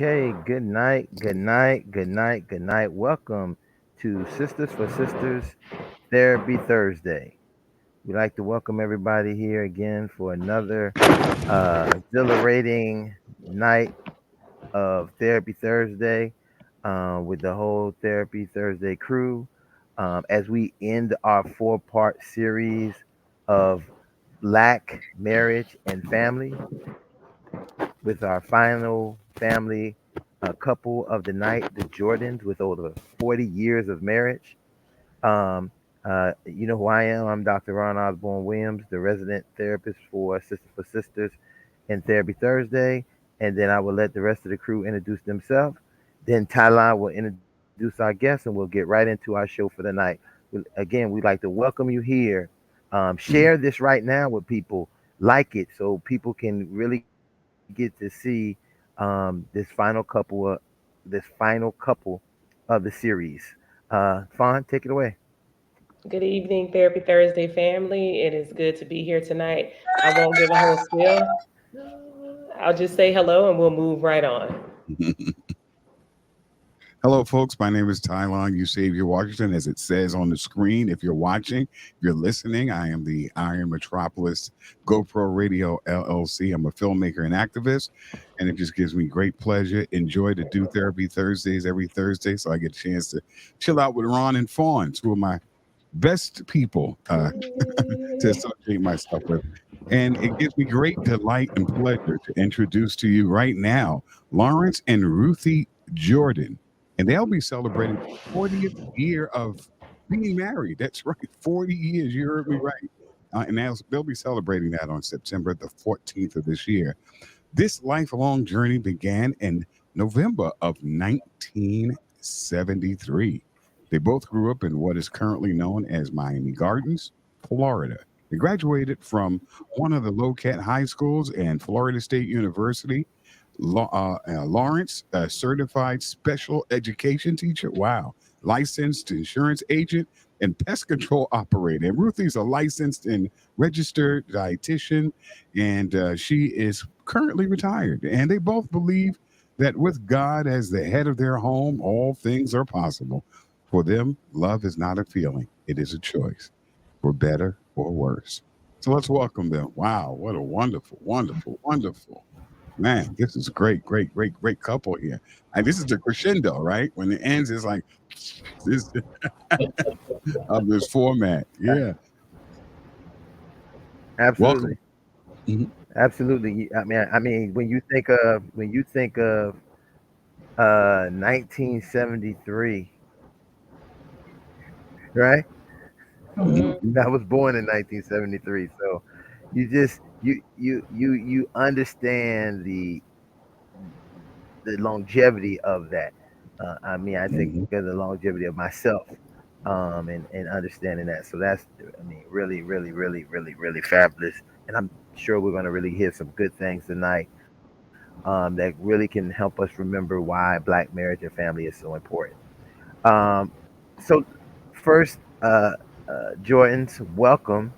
Okay, good night, good night, good night, good night. Welcome to Sisters for Sisters Therapy Thursday. We'd like to welcome everybody here again for another exhilarating night of Therapy Thursday with the whole Therapy Thursday crew as we end our four-part series of Black marriage and family with our final family couple of the night, the Jordans, with over 40 years of marriage. Um, you know who I am. I'm Dr. Ron Osborne Williams, the resident therapist for Sisters and Therapy Thursday. And then I will let the rest of the crew introduce themselves. Then Tyler will introduce our guests, and we'll get right into our show for the night. Again, we'd like to welcome you here. Share this right now with people. Like it so people can really get to see this final couple of the series. Fawn, take it away. Good evening, Therapy Thursday family. It is good to be here tonight. I won't give a whole spiel. I'll just say hello and we'll move right on. Hello, folks. My name is Tylon Xavier Washington, as it says on the screen. If you're watching, if you're listening, I am the Iron Metropolis GoPro Radio LLC. I'm a filmmaker and activist, and it just gives me great pleasure. Enjoy to do Therapy Thursdays every Thursday, so I get a chance to chill out with Ron and Fawn, two of my best people to associate myself with. And it gives me great delight and pleasure to introduce to you right now Lawrence and Ruthie Jordan. And they'll be celebrating the 40th year of being married. That's right, 40 years. You heard me right. And they'll be celebrating that on September the 14th of this year. This lifelong journey began in November of 1973. They both grew up in what is currently known as Miami Gardens, Florida. They graduated from one of the Lowcat high schools and Florida State University. Lawrence, a certified special education teacher. Wow. Licensed insurance agent and pest control operator. And Ruthie's a licensed and registered dietitian, and she is currently retired. And they both believe that with God as the head of their home, all things are possible. For them, love is not a feeling, it is a choice, for better or worse. So let's welcome them. Wow, what a wonderful, wonderful, wonderful. Man, this is great, great, great, great couple here. And this is the crescendo, right? When it ends, it's like this of this format. Yeah. Absolutely, Welcome. Mhm. absolutely. I mean, when you think of 1973, right? Mhm. I was born in 1973, so you understand the longevity of that. I mean, I think of Mhm. the longevity of myself, and understanding that. So that's, I mean, really, really, really, really, really fabulous. And I'm sure we're going to really hear some good things tonight that really can help us remember why Black marriage and family is so important. Um, so, first, Jordans, welcome.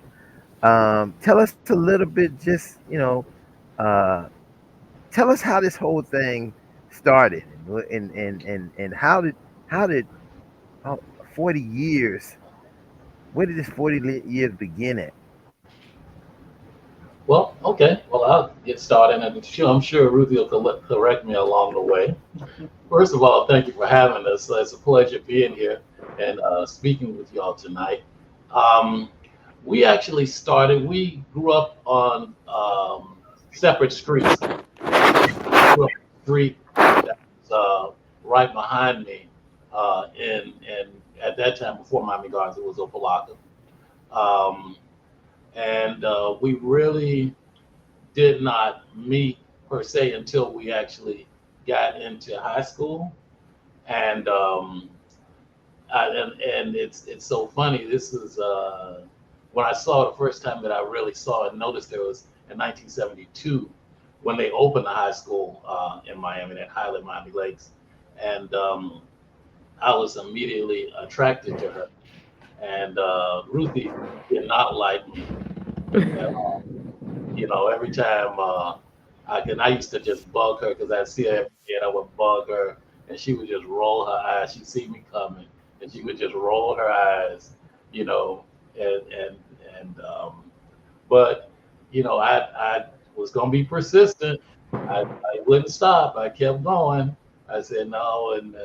Tell us a little bit, just uh, tell us how this whole thing started, and how did how, 40 years, where did this 40 years begin at? Well, okay. Well, I'll get started, and I'm sure Ruthie will correct me along the way. First of all, thank you for having us. It's a pleasure being here and speaking with y'all tonight. Um, we actually started. We grew up on separate streets. I grew up on a street that was right behind me, in at that time before Miami Gardens, it was Opalaka. Um, and we really did not meet per se until we actually got into high school. And and it's so funny. This is when I saw the first time that I really saw and noticed there was in 1972 when they opened the high school in Miami at Highland Miami Lakes, and I was immediately attracted to her. And Ruthie did not like me at all. You know, every time I used to just bug her because I see her every day and I would bug her and she would just roll her eyes. She'd see me coming and she would just roll her eyes, you know, and and but I was gonna be persistent. I wouldn't stop. I kept going. I said no, and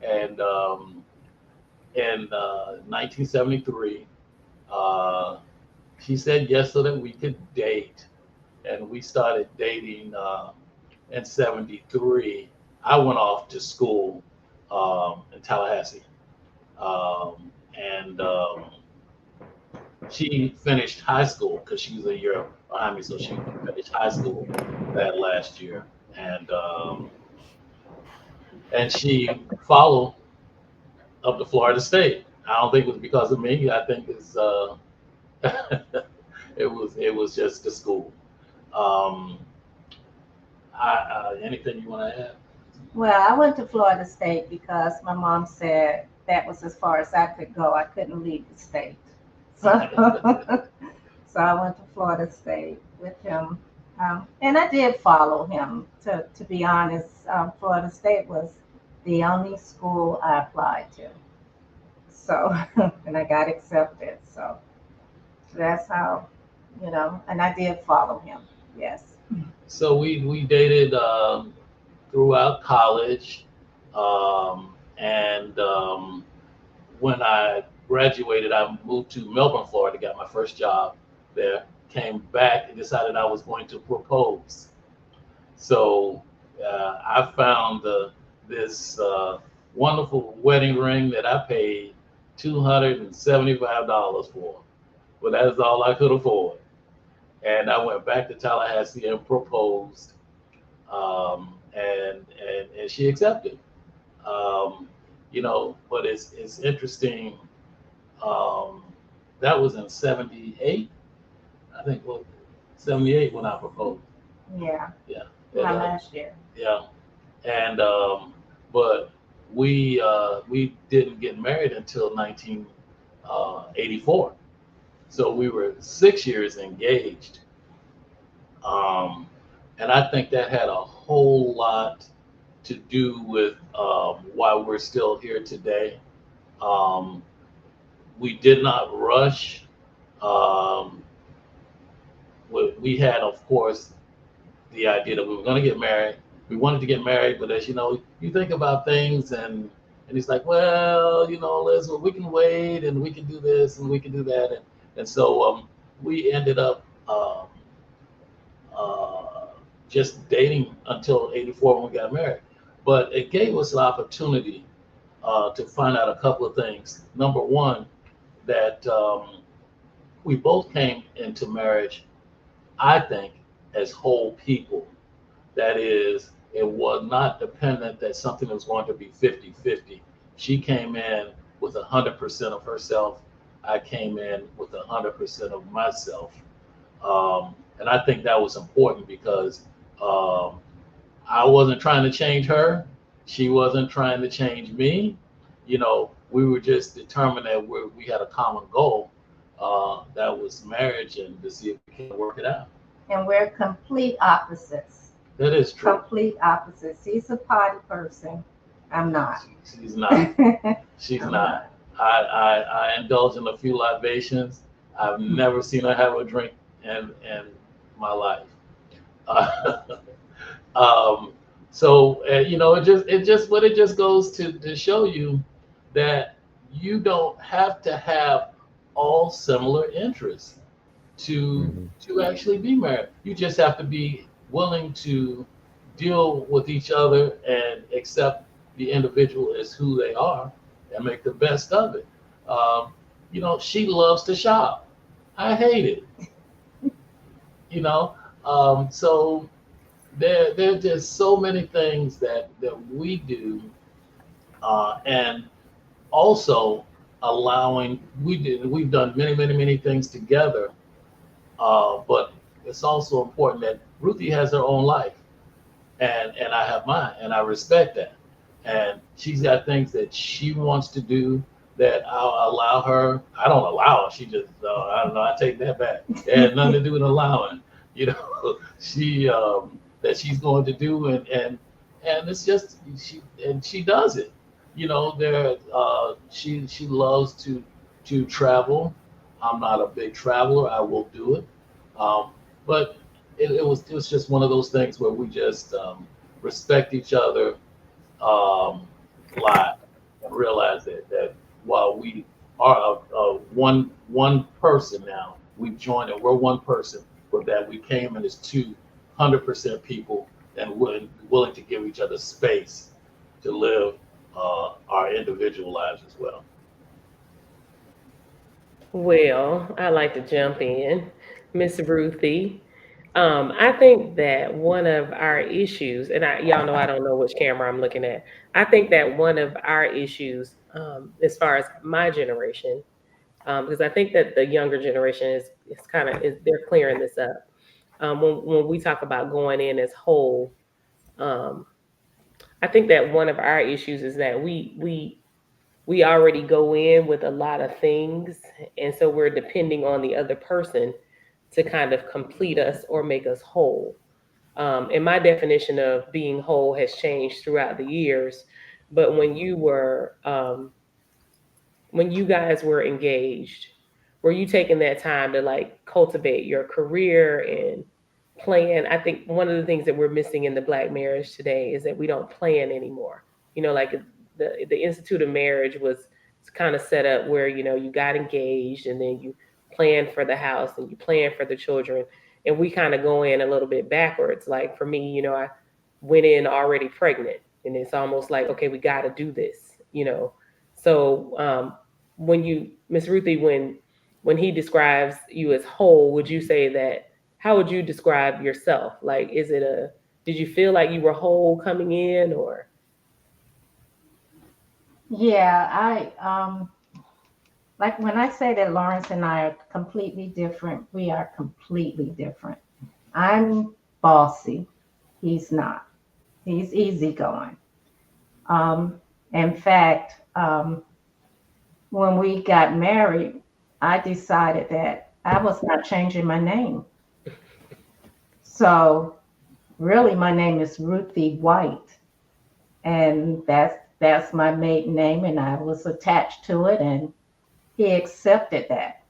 in 1973, uh, she said yes so that we could date, and we started dating in '73. I went off to school in Tallahassee, and she finished high school because she was a year behind me, so she finished high school that last year, and she followed up to Florida State. I don't think it was because of me. I think it's it was just the school. Um, anything you want to Well, I went to Florida State because my mom said that was as far as I could go. I couldn't leave the state. So, add? so I went to Florida State with him. And I did follow him. To be honest, Florida State was the only school I applied to. So, and I got accepted. So that's how, and I did follow him. Yes. So we dated throughout college, and when I graduated, I moved to Melbourne, Florida, got my first job there. Came back and decided I was going to propose. So I found this wonderful wedding ring that I paid $275 for, but that is all I could afford. And I went back to Tallahassee and proposed, and she accepted. But it's interesting. Um, that was in '78, I think. Well, '78 when I proposed. Yeah. Yeah, and, My last year. yeah, and but we didn't get married until 1984. So we were 6 years engaged, um, and I think that had a whole lot to do with why we're still here today. Um, we did not rush. Um, we had, of course, the idea that we were going to get married. We wanted to get married, but as you know, you think about things, and he's like, well, Liz, well, we can wait, and we can do this, and we can do that, and so we ended up uh, just dating until '84 when we got married. But it gave us an opportunity to find out a couple of things. Number one, that we both came into marriage, I think, as whole people. That is, it was not dependent that something was going to be 50-50. She came in with 100% of herself. I came in with 100% of myself. And I think that was important because um, I wasn't trying to change her. She wasn't trying to change me. We were just determined that we had a common goal, that was marriage, and to see if we can work it out. And we're complete opposites. That is true. Complete opposites. He's a party person. I'm not. She's not. She's I'm not. I indulge in a few libations. I've never seen her have a drink in my life. Uh, um, so it just goes to show you that you don't have to have all similar interests to Hmm. to actually be married. You just have to be willing to deal with each other and accept the individual as who they are and make the best of it. She loves to shop. I hate it. You know, so there are just so many things that we do, and also allowing we've done many things together, but it's also important that Ruthie has her own life, and I have mine, and I respect that. And she's got things that she wants to do that I'll allow her. I don't allow her. She just, I don't know. I take that back. It had nothing to do with allowing. She that she's going to do, and it's just she does it. You know, she loves to travel. I'm not a big traveler. I will do it, but it was just one of those things where we just respect each other a lot and realize that while we are one person now, we've joined and we're one person, but that we came in as 200% people and willing to give each other space to live our individual lives as well. Well, I like to jump in, Miss Ruthie. I think that one of our issues, and y'all know I don't know which camera I'm looking at. I think that one of our issues, as far as my generation, because I think that the younger generation is kind of they're clearing this up. When we talk about going in as whole, um, I think that one of our issues is that we already go in with a lot of things, and so we're depending on the other person to kind of complete us or make us whole. And my definition of being whole has changed throughout the years. But when you guys were engaged, were you taking that time to like cultivate your career and plan? I think one of the things that we're missing in the black marriage today is that we don't plan anymore. You know, like the institute of marriage was kind of set up where, you know, you got engaged and then you plan for the house and you plan for the children. And we kind of go in a little bit backwards. Like for me, you know, I went in already pregnant and it's almost like, okay, we got to do this, you know. So when you, Miss Ruthie, when he describes you as whole, would you say that? How would you describe yourself? Like, is it a? Did you feel like you were whole coming in, or? Yeah, like when I say that Lawrence and I are completely different, we are completely different. I'm bossy. He's not. He's easygoing. Um, in fact, when we got married, I decided that I was not changing my name. So really, my name is Ruthie White, and that's my maiden name, and I was attached to it, and he accepted that.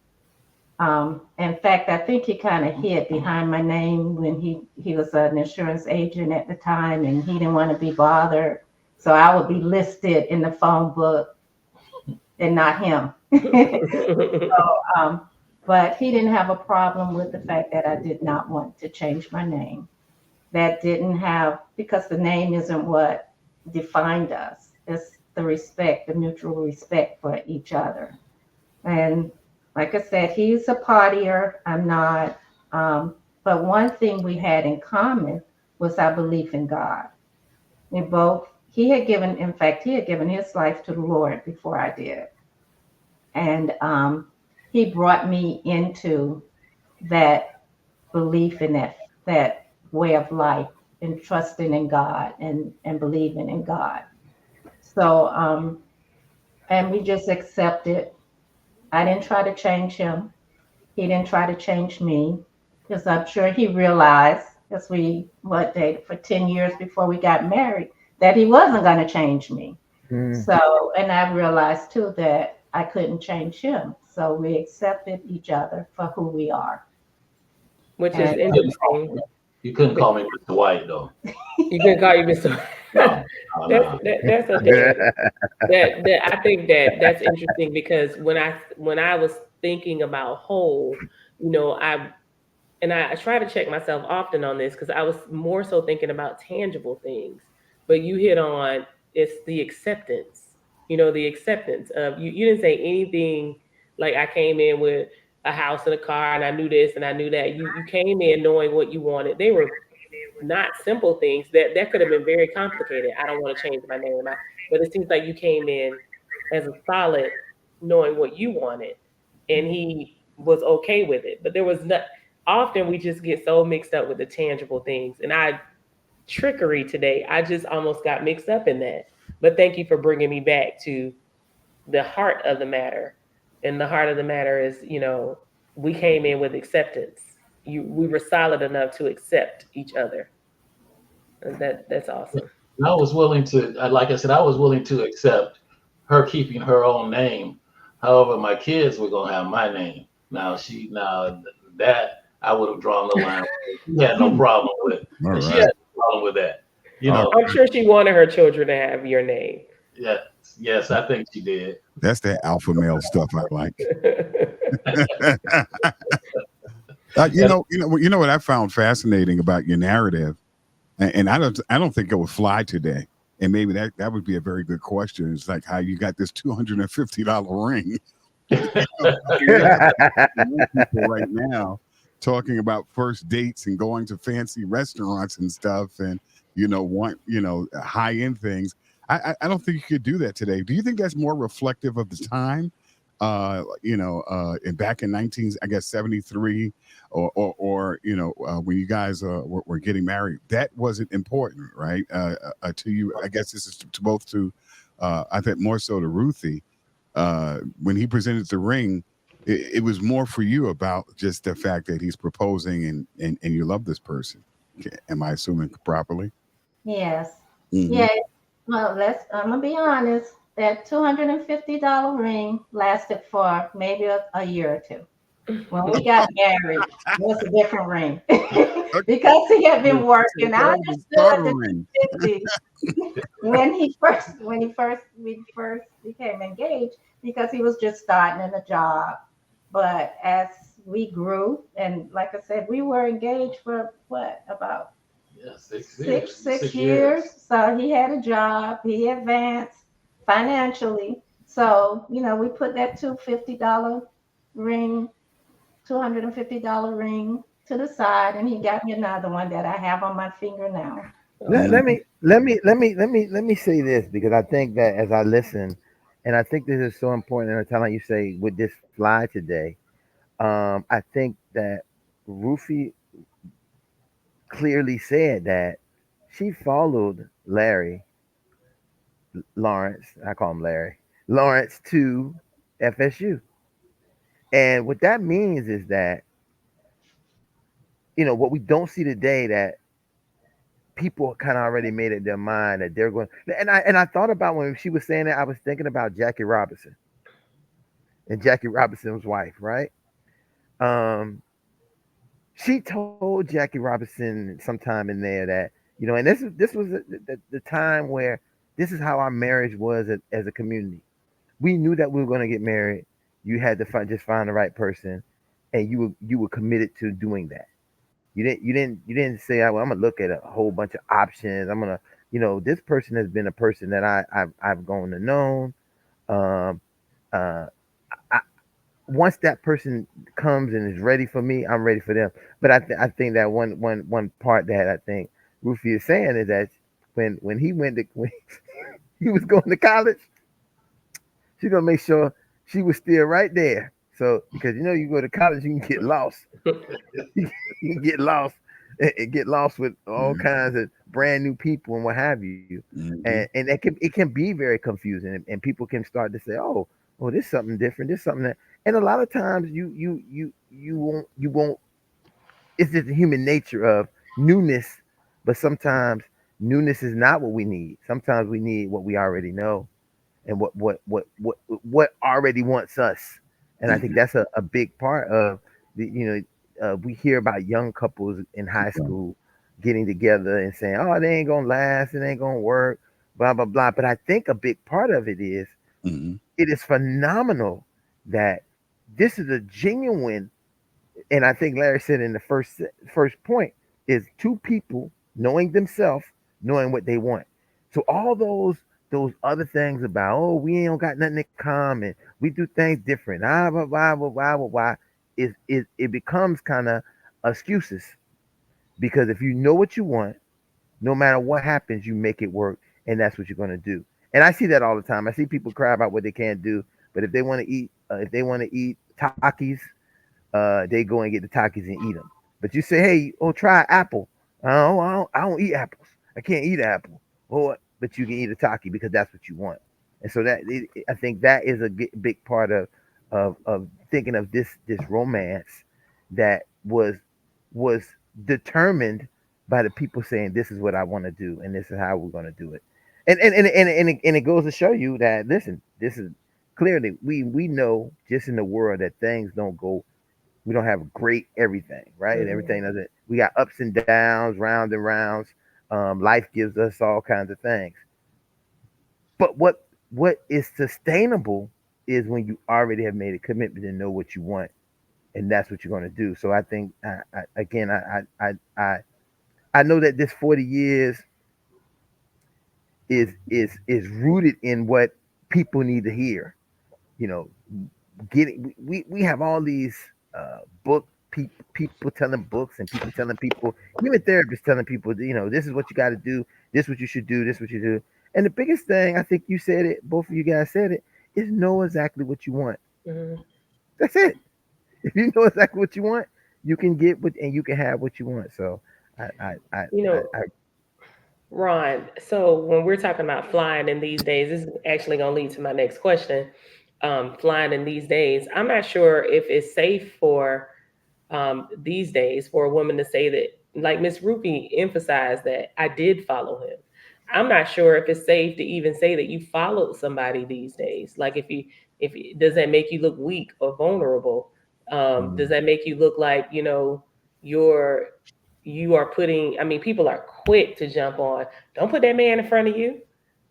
In fact, I think he kind of hid behind my name when he was an insurance agent at the time, and he didn't want to be bothered. So I would be listed in the phone book and not him. um, but he didn't have a problem with the fact that I did not want to change my name. That didn't have, because the name isn't what defined us. It's the respect, the mutual respect for each other. And like I said, he's a partier. I'm not. But one thing we had in common was our belief in God. We both, he had given, in fact, he had given his life to the Lord before I did. And he brought me into that belief in that way of life and trusting in God and believing in God. So, and we just accepted. I didn't try to change him. He didn't try to change me because I'm sure he realized, as we what dated for 10 years before we got married, that he wasn't going to change me. Mm. So, and I realized too that I couldn't change him. So we accepted each other for who we are. Which is And interesting. You couldn't call me Mr. White though. You can call you Mr. No, no, that's no. that's okay. That I think that that's interesting because when I was thinking about whole, you know, I try to check myself often on this because I was more so thinking about tangible things. But you hit on it's the acceptance. You know, the acceptance of you. You didn't say anything like I came in with a house and a car and I knew this and I knew that. You came in knowing what you wanted. They were not simple things that could have been very complicated. I don't want to change my name, but it seems like you came in as a solid, knowing what you wanted, and he was okay with it. But there was not often we just get so mixed up with the tangible things, and I trickery today. I just almost got mixed up in that. But thank you for bringing me back to the heart of the matter, and the heart of the matter is, you know, we came in with acceptance. We were solid enough to accept each other. That's awesome. And I was willing to, like I said, I was willing to accept her keeping her own name. However, my kids were gonna have my name. Now that I would have drawn the line. She had no problem with, All and she right. had no problem with that. You All know, I'm right. sure she wanted her children to have your name. yes, yes, I think she did. That's that alpha male stuff I like. And You know what I found fascinating about your narrative, and I don't think it would fly today. And maybe that would be a very good question. It's like how you got this $250 ring. You have young people right now talking about first dates and going to fancy restaurants and stuff, and want high end things. I don't think you could do that today. Do you think that's more reflective of the time? And back in 19, I guess 73, or when you guys were getting married, that wasn't important, right? To you, I guess this is to both to, I think more so to Ruthie. When he presented the ring, it was more for you about just the fact that he's proposing and you love this person. Okay, am I assuming properly? Yes. Hmm. Yeah. Well, I'm gonna be honest. That $250 ring lasted for maybe a year or two. When we got married, it was a different ring because he had been working. I That was a starter understood the ring. 250 when we first became engaged because he was just starting in a job. But as we grew, and like I said, we were engaged for what, about yeah, 6 years, six 6 years. years. So he had a job, he advanced financially. So, we put that $250 ring, $250 ring to the side, and he got me another one that I have on my finger now. let, Oh, let Mhm. me let me let me let me let me say this because I think that as I listen, and I think this is so important. And I tell you say with this fly today, I think that Rufy clearly said that she followed Larry Lawrence. I call him Larry Lawrence to FSU, and what that means is that what we don't see today that people kind of already made it their mind that they're going. And I thought about when she was saying that I was thinking about Jackie Robinson and Jackie Robinson's wife, right? Um, she told Jackie Robinson sometime in there that and this was the time where this is how our marriage was as a community. We knew that we were going to get married. You had to just find the right person, and you were committed to doing that. You didn't say, "Well, I'm gonna look at a whole bunch of options. I'm gonna, this person has been a person that I've grown to know. Um, uh, I, once that person comes and is ready for me, I'm ready for them. But I think that one part that I think Rufy is saying is that when he went to when he was going to college, she's gonna make sure she was still right there. So because you go to college, you can get lost. You can get lost and get lost with all kinds of brand new people and what have you. And Mhm. it can be very confusing, and people can start to say, oh, this is something different. This is something that, and a lot of times you won't. It's just the human nature of newness, but sometimes newness is not what we need. Sometimes we need what we already know and what already wants us. And I think Mhm. that's a big part of we hear about young couples in high Right. school getting together and saying, "Oh, they ain't gonna last, it ain't gonna work," blah blah blah. But I think a big part of it is Mhm. it is phenomenal that this is a genuine, and I think Larry said in the first point is two people knowing themselves, knowing what they want. So all those other things about, oh, we ain't got nothing in common, we do things different, blah blah blah blah blah blah, is it becomes kind of excuses, because if you know what you want, no matter what happens, you make it work, and that's what you're going to do. And I see that all the time. I see people cry about what they can't do, but if they want to eat Takis, they go and get the Takis and eat them. But you say, hey, oh, try apple. I don't eat apples. I can't eat an apple. Oh, but you can eat a Taki because that's what you want. And so I think that is a big part of thinking of this romance that was determined by the people saying this is what I want to do and this is how we're going to do it. And it goes to show you that listen, this is clearly we know just in the world that things don't go. We don't have great everything, right? And Mhm. everything doesn't. We got ups and downs, rounds and rounds. Life gives us all kinds of things. But what is sustainable is when you already have made a commitment and know what you want, and that's what you're going to do. So I think again, I know that this 40 years is rooted in what people need to hear. You know, getting we have all these people telling books and people telling people, even therapists telling people, this is what you got to do, this what you should do, this what you do. And the biggest thing, I think you said it, both of you guys said it, is know exactly what you want. Mhm. That's it. If you know exactly what you want, you can get what and you can have what you want. So You know, I Ron, so when we're talking about flying in these days, this is actually going to lead to my next question. Flying in these days, I'm not sure if it's safe for these days for a woman to say that, like Miss Ruthie emphasized, that I did follow him. I'm not sure if it's safe to even say that you followed somebody these days. Like does that make you look weak or vulnerable? Does mm, that make you look like you're you are putting? I mean, people are quick to jump on. Don't put that man in front of you.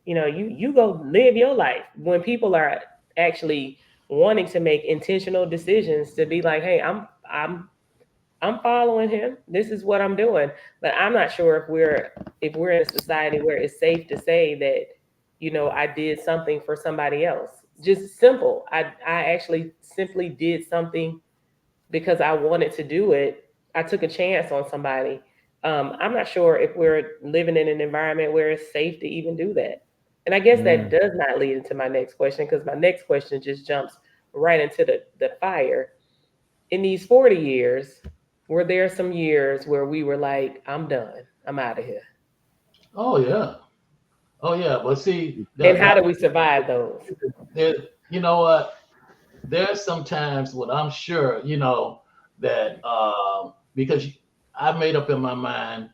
You go live your life. When people are actually wanting to make intentional decisions to be like, hey, I'm following him. This is what I'm doing. But I'm not sure if we're in a society where it's safe to say that, I did something for somebody else. Just simple. I actually simply did something because I wanted to do it. I took a chance on somebody. I'm not sure if we're living in an environment where it's safe to even do that. And I guess that mm, does not lead into my next question, because my next question just jumps right into the fire. In these 40 years, were there some years where we were like, I'm done, I'm out of here? Oh yeah. Oh yeah. But see, And that how that do we survive those? there. You know what? There's sometimes when I'm sure, that because I made up in my mind,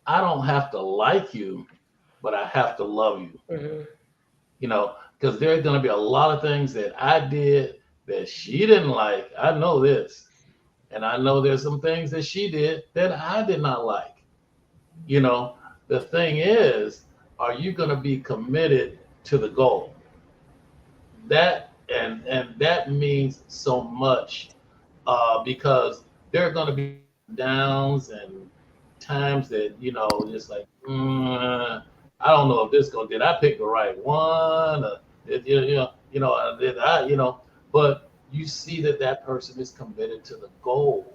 I don't have to like you, but I have to love you. Hmm. Because there's going to be a lot of things that I did that she didn't like. I know this. And I know there's some things that she did that I did not like. You know, the thing is, are you going to be committed to the goal? And that means so much because there are going to be ups and downs and times that just like I don't know if this going did I pick the right one or did I but you see that that person is committed to the goal,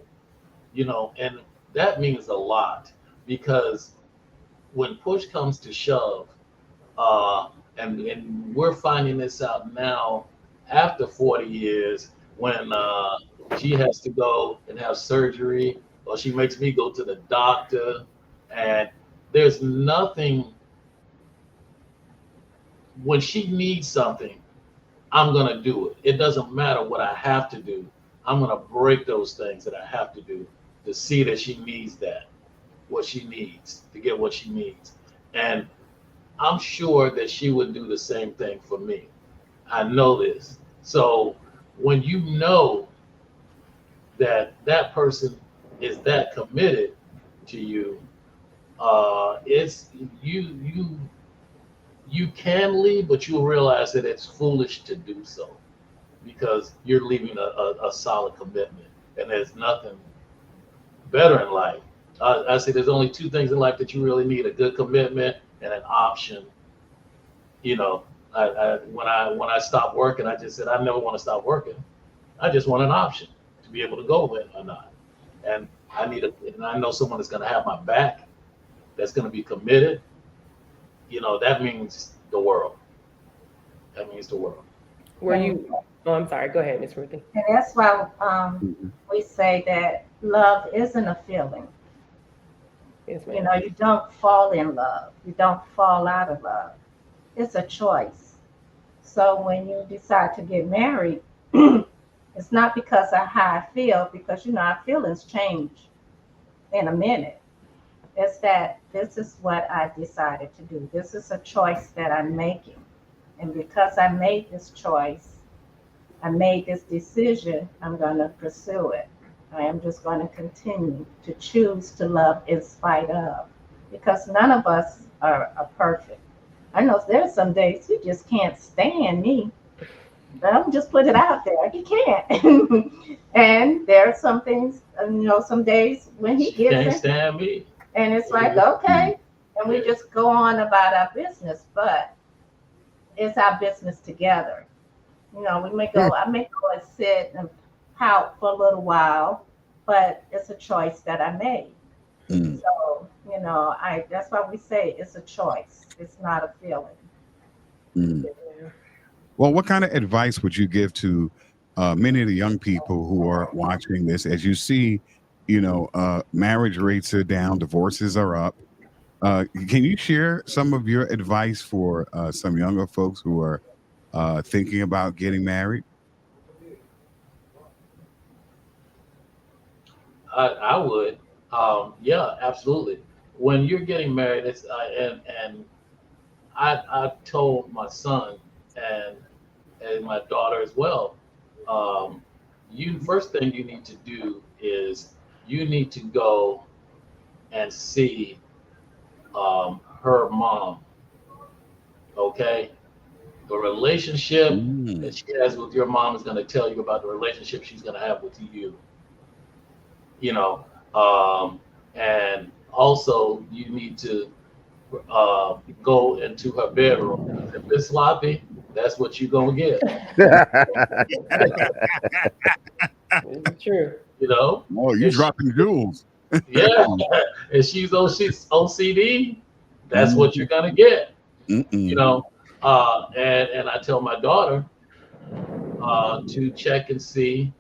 and that means a lot because when push comes to shove, uh, and we're finding this out now after 40 years when she has to go and have surgery or she makes me go to the doctor, and there's nothing when she needs something. I'm going to do it. It doesn't matter what I have to do. I'm going to break those things that I have to do to see that she needs that, what she needs to get what she needs. And I'm sure that she would do the same thing for me. I know this. So when you know that that person is that committed to you, it's you can leave, but you'll realize that it's foolish to do so because you're leaving a solid commitment, and there's nothing better in life. I say there's only two things in life that you really need: a good commitment and an option. You know, when I stopped working, I just said I never want to stop working. I just want an option to be able to go in or not. And and I know someone that's going to have my back, that's going to be committed. That means the world. That means the world. Were And, you? Oh, I'm sorry. Go ahead, Miss Ruthie. and that's why Mhm. we say that love isn't a feeling. Yes, You ma'am. know, you don't fall in love. You don't fall out of love. It's a choice. So when you decide to get married, it's not because of how I feel, because our feelings change in a minute. It's that this is what I decided to do. This is a choice that I'm making. And because I made this choice, I made this decision, I'm going to pursue it. I am just going to continue to choose to love in spite of. Because none of us are perfect. I know there's some days you just can't stand me. I'm just put it out there. He can't. And there are some things, some days when he She gets can't it, stand me. and it's like, Yeah. Mm. okay. And we just go on about our business, but it's our business together. We may Hmm. go, I may go and sit and pout for a little while, but it's a choice that I made. Mm. So, that's why we say it's a choice. It's not a feeling. Mm. Yeah. Well, what kind of advice would you give to many of the young people who are watching this? As you see, marriage rates are down, divorces are up. Can you share some of your advice for some younger folks who are thinking about getting married? I would. Yeah, absolutely. When you're getting married, it's and I told my son and my daughter as well. Um, you first thing you need to do is you need to go and see her mom. Okay, the relationship that Mm. she has with your mom is going to tell you about the relationship she's going to have with you. You know, um, and also you need to go into her bedroom. If it's sloppy, that's what you gonna get. It's true. You know, Oh, you and she, dropping jewels. yeah, and she's OCD. That's what you're Mm. gonna get. You Mm-mm. know, and I tell my daughter to check and see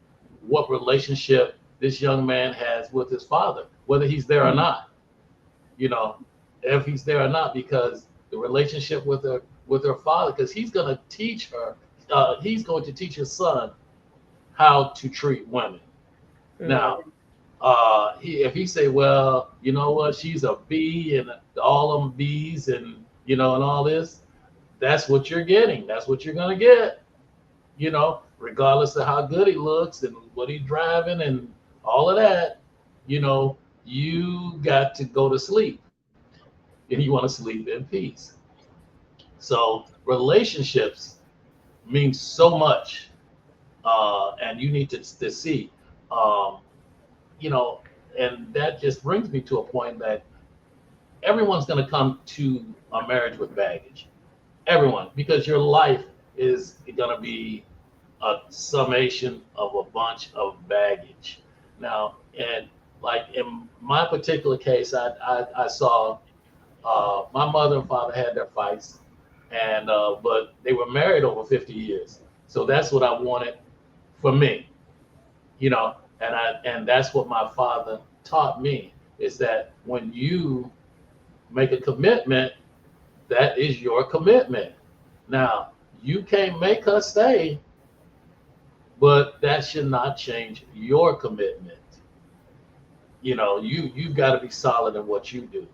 what relationship this young man has with his father, whether he's there or not. You know, if he's there or not, because the relationship with her father, because he's going to teach her, he's going to teach his son how to treat women. Mm. Now, if he say, well, you know what, she's a B and all them B's and and all this, that's what you're getting. That's what you're gonna get. Regardless of how good he looks and what he's driving and all of that, you got to go to sleep and you want to sleep in peace. So relationships mean so much, and you need to see, um, you know, and that just brings me to a point that everyone's going to come to a marriage with baggage. Everyone, because your life is going to be a summation of a bunch of baggage. Now, and like in my particular case, I saw my mother and father had their fights, and but they were married over 50 years. So that's what I wanted for me, and that's what my father taught me is that when you make a commitment, that is your commitment. Now, you can't make her stay, but that should not change your commitment. You've got to be solid in what you do.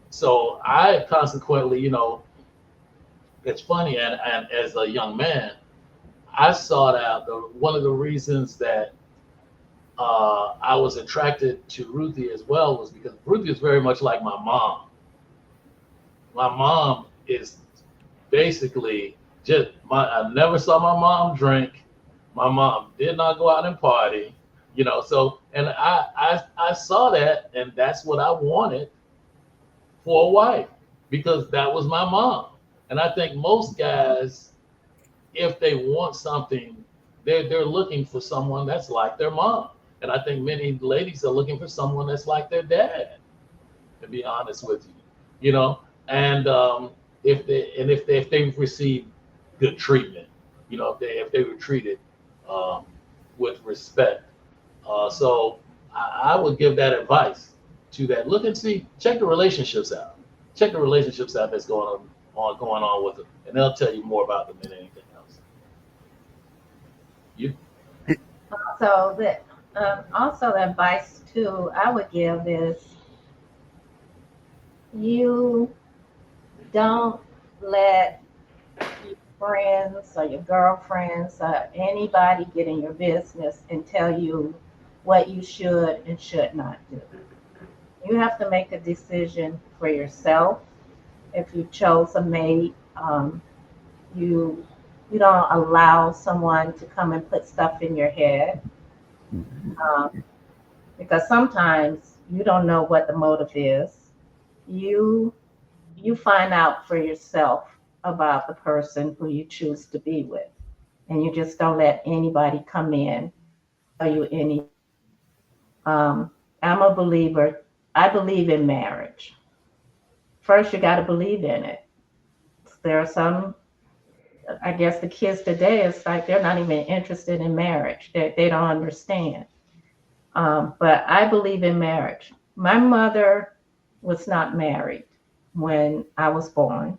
So I consequently, it's funny, and as a young man, I sought out one of the reasons that I was attracted to Ruthie as well was because Ruthie is very much like my mom. My mom is basically just my. I never saw my mom drink. My mom did not go out and party. So and I saw that, and that's what I wanted for a wife because that was my mom. And I think most guys, if they want something, they're looking for someone that's like their mom. And I think many ladies are looking for someone that's like their dad. To be honest with you, you know, and if they've received good treatment, if they were treated um, with respect. So I would give that advice to that. Look and see, check the relationships out. Check the relationships out that's going on with them, and they'll tell you more about them than anything else. You So the advice too I would give is You don't let your friends or your girlfriends or anybody get in your business and tell you what you should and should not do. You have to make a decision for yourself. If you chose a mate, you you don't allow someone to come and put stuff in your head, um, because sometimes you don't know what the motive is. You you find out for yourself about the person who you choose to be with, and you just don't let anybody come in tell you anything. I'm a believer. I believe in marriage. First, you got to believe in it. There are some, I guess, the kids today, it's like they're not even interested in marriage. They don't understand. But I believe in marriage. My mother was not married when I was born.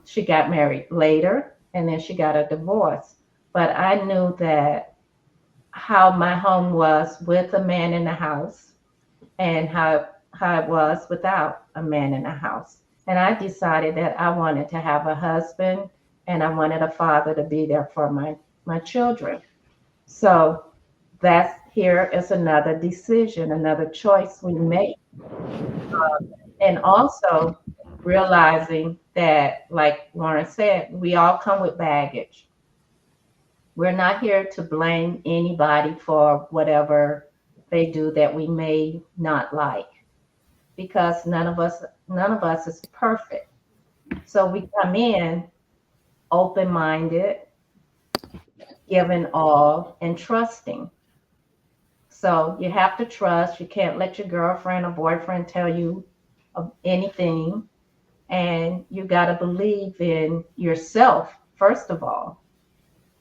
She got married later and then she got a divorce. But I knew that how my home was with a man in the house and how it was without a man in the house. And I decided that I wanted to have a husband and I wanted a father to be there for my children. So that's here is another decision, another choice we make. And also realizing that, like Lauren said, we all come with baggage. We're not here to blame anybody for whatever they do that we may not like, because none of us is perfect. So we come in open minded, giving all, and trusting. So you have to trust. You can't let your girlfriend or boyfriend tell you of anything. And you got to believe in yourself, first of all,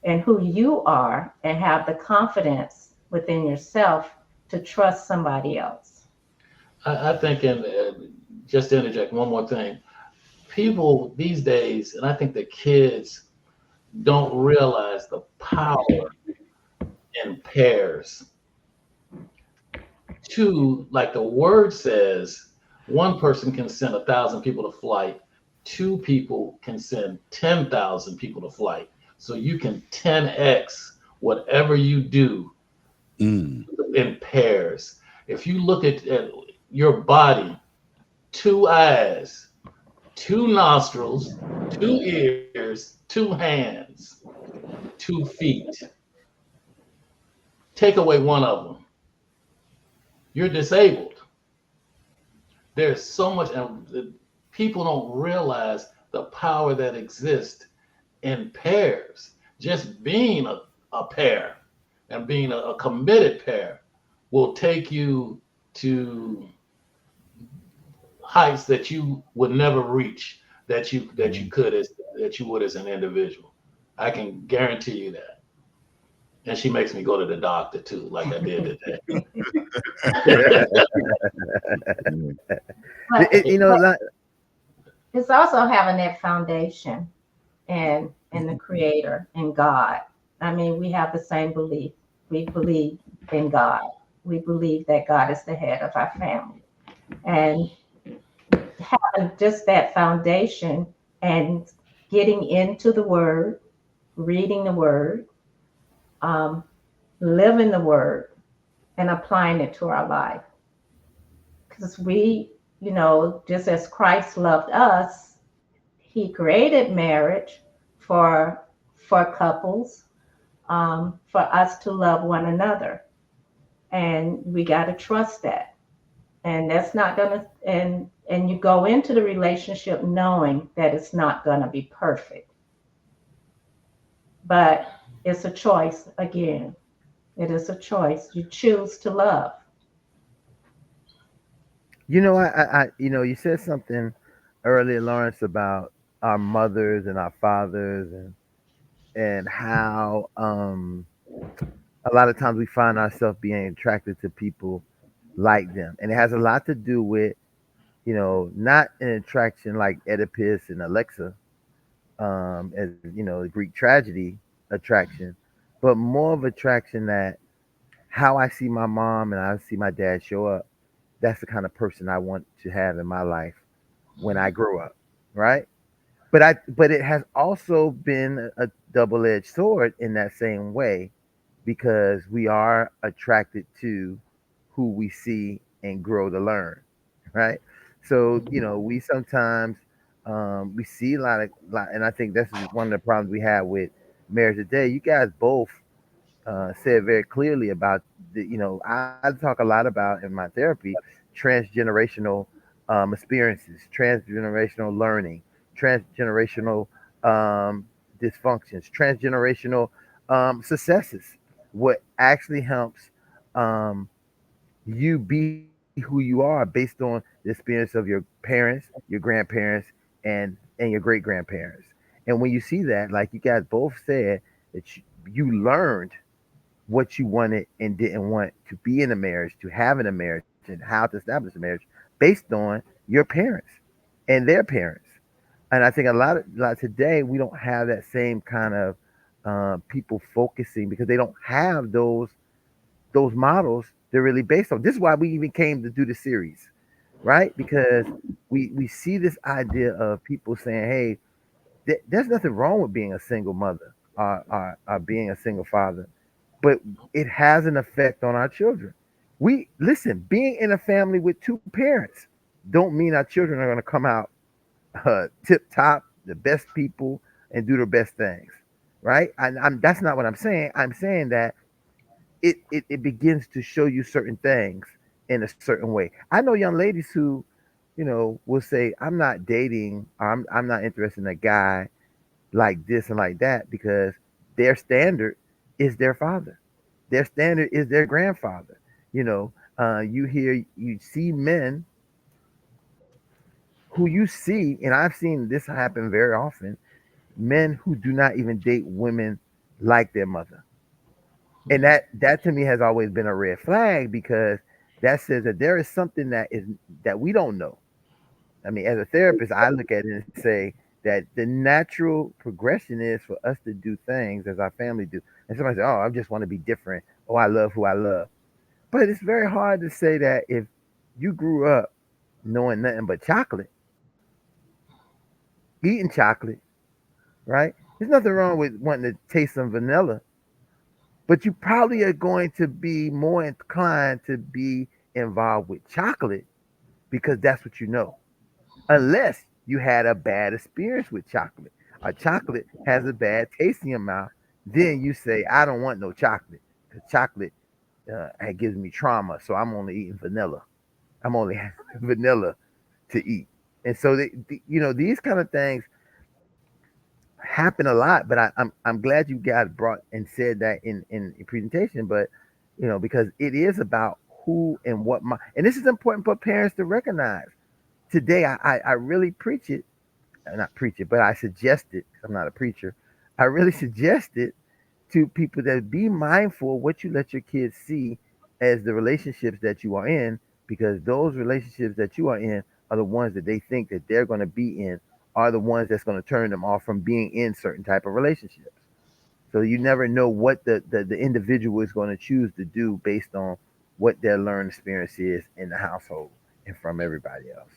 and who you are, and have the confidence within yourself to trust somebody else. I think, and just to interject one more thing, people these days, and I think the kids don't realize the power in pairs. Two, like the word says, one person can send 1,000 people to flight. Two people can send 10,000 people to flight. So you can 10x whatever you do Mm. in pairs. If you look at your body, two eyes, two nostrils, two ears, two hands, two feet. Take away one of them, you're disabled. There's so much, and people don't realize the power that exists in pairs. Just being a pair and being a committed pair will take you to heights that you would never reach, that you could as that you would as an individual. I can guarantee you that. And she makes me go to the doctor too, like I did today. Yeah. But You know, like, it's also having that foundation and the creator and God. I mean, we have the same belief. We believe in God. We believe that God is the head of our family. And having just that foundation and getting into the word, reading the word, um, living the word, and applying it to our life. Because just as Christ loved us, he created marriage for couples, for us to love one another, and we got to trust that. And that's not gonna and you go into the relationship knowing that it's not gonna be perfect, but it's a choice. Again, it is a choice. You choose to love. you said something earlier, Lawrence, about our mothers and our fathers, and how a lot of times we find ourselves being attracted to people like them, and it has a lot to do with not an attraction like Oedipus and Alexa, as the Greek tragedy attraction, but more of attraction that how I see my mom and I see my dad show up. that's the kind of person I want to have in my life when I grow up, right? But it has also been a double-edged sword in that same way because we are attracted to who we see and grow to learn, right? So we sometimes we see a lot, and I think this is one of the problems we have with marriage today. You guys both said very clearly about I talk a lot about in my therapy transgenerational experiences, transgenerational learning, transgenerational um, dysfunctions, transgenerational successes. What actually helps um, you be who you are based on the experience of your parents, your grandparents, and your great grandparents. And when you see that, like you guys both said, that you learned what you wanted and didn't want to be in a marriage, to have in a marriage, and how to establish a marriage based on your parents and their parents. And I think a lot today we don't have that same kind of people focusing because they don't have those models they're really based on. This is why we even came to do the series, right? Because we see this idea of people saying, "Hey, there's nothing wrong with being a single mother or being a single father, but it has an effect on our children. We listen, being in a family with two parents don't mean our children are going to come out tip top, the best people, and do their best things, right? And that's not what I'm saying. I'm saying that it begins to show you certain things in a certain way. I know young ladies who, will say, "I'm not dating. I'm not interested in a guy like this and like that," because their standard is their father. Their standard is their grandfather. You see men who you see, and I've seen this happen very often, men who do not even date women like their mother. And that to me has always been a red flag because that says that there is something that we don't know. I mean, as a therapist, I look at it and say that the natural progression is for us to do things as our family do. And somebody say, "Oh, I just want to be different. Oh, I love who I love." But it's very hard to say that if you grew up knowing nothing but chocolate, eating chocolate, right? There's nothing wrong with wanting to taste some vanilla, but you probably are going to be more inclined to be involved with chocolate because that's what you know. Unless you had a bad experience with chocolate. A chocolate has a bad taste in your mouth, then you say, "I don't want no chocolate because chocolate it gives me trauma, so I'm only eating vanilla. I'm only having vanilla to eat." And so, these kind of things happen a lot. But I'm glad you guys brought and said that in presentation. But because it is about who and what and this is important for parents to recognize. Today, I really preach it, not preach it, but I suggest it. 'Cause I'm not a preacher. I really suggest it to people that be mindful of what you let your kids see as the relationships that you are in, because those relationships that you are in are the ones that they think that they're going to be in, are the ones that's going to turn them off from being in certain type of relationships. So you never know what the individual is going to choose to do based on what their learned experience is in the household and from everybody else.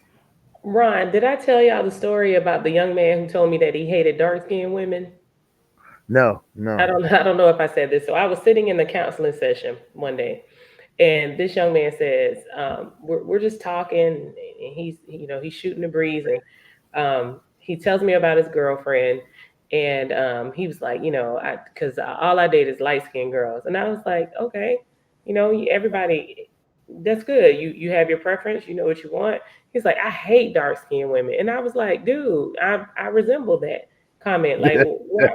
Ron, did I tell y'all the story about the young man who told me that he hated dark skinned women? No, I no. don't I don't know if I said this. So I was sitting in the counseling session one day, and this young man says, we're just talking, and he's shooting the breeze, and he tells me about his girlfriend, and he was like, because all I date is light skinned girls, and I was like, okay, everybody, that's good. You have your preference, you know what you want. He's like, I hate dark skinned women, and I was like, dude, I resemble that comment. Like, why?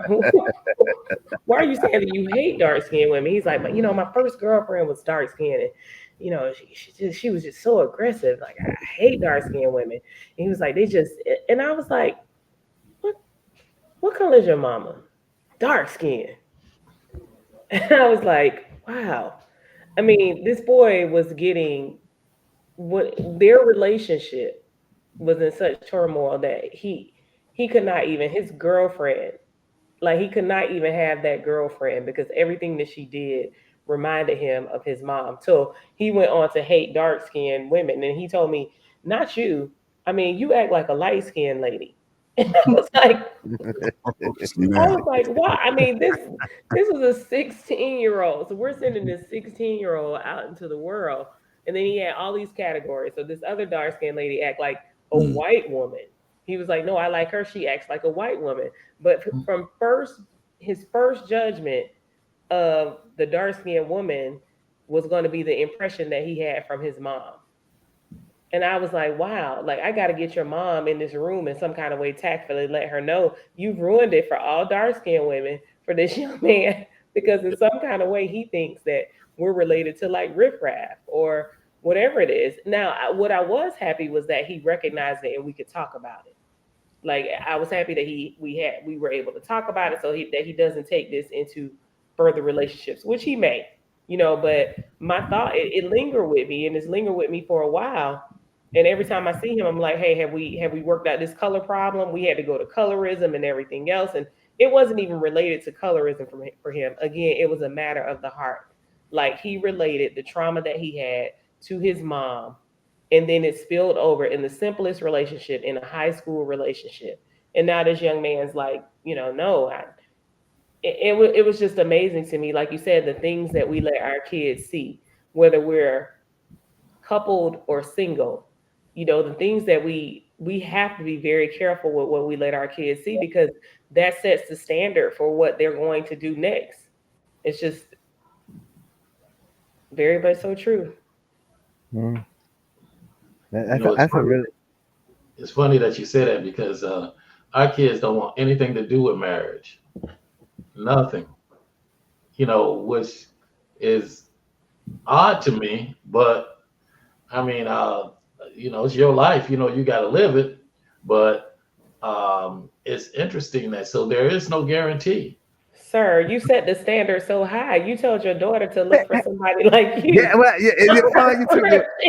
Why are you saying that you hate dark skinned women? He's like, but my first girlfriend was dark skinned, and she was just so aggressive. Like, I hate dark skinned women. And he was like, they just, and I was like, what what color is your mama? Dark skin. And I was like, wow. I mean, this boy was getting what their relationship was in such turmoil that he could not even his girlfriend, like he could not even have that girlfriend because everything that she did reminded him of his mom. So he went on to hate dark skinned women. And he told me, not you. I mean, you act like a light skinned lady. And Oh, I snap. was like, why? I mean, this was a 16-year-old. So we're sending this 16-year-old out into the world. And then he had all these categories. So this other dark skinned lady act like a Mm. white woman. He was like, no, I like her. She acts like a white woman. But from his first judgment of the dark skinned woman was going to be the impression that he had from his mom. And I was like, wow, like I got to get your mom in this room in some kind of way, tactfully let her know you've ruined it for all dark skinned women for this young man, because in some kind of way he thinks that we're related to like riffraff or whatever it is. Now, what I was happy was that he recognized it and we could talk about it. Like I was happy that we were able to talk about it, so that he doesn't take this into further relationships, which he may, But my thought, it lingered with me, and it's lingered with me for a while. And every time I see him, I'm like, hey, have we worked out this color problem? We had to go to colorism and everything else, and it wasn't even related to colorism for him. Again, it was a matter of the heart. Like he related the trauma that he had to his mom, and then it spilled over in the simplest relationship, in a high school relationship. And now this young man's like, no, it was just amazing to me. Like you said, the things that we let our kids see, whether we're coupled or single, the things that we have to be very careful with what we let our kids see, because that sets the standard for what they're going to do next. It's just very much so true. Mm. You know, it's That's a funny. really It's funny that you say that because our kids don't want anything to do with marriage. Nothing. Which is odd to me, but I mean, it's your life. You got to live it. But it's interesting that so there is no guarantee. Sir, you set the standard so high. You told your daughter to look for somebody like yeah. you. Well, yeah, fine.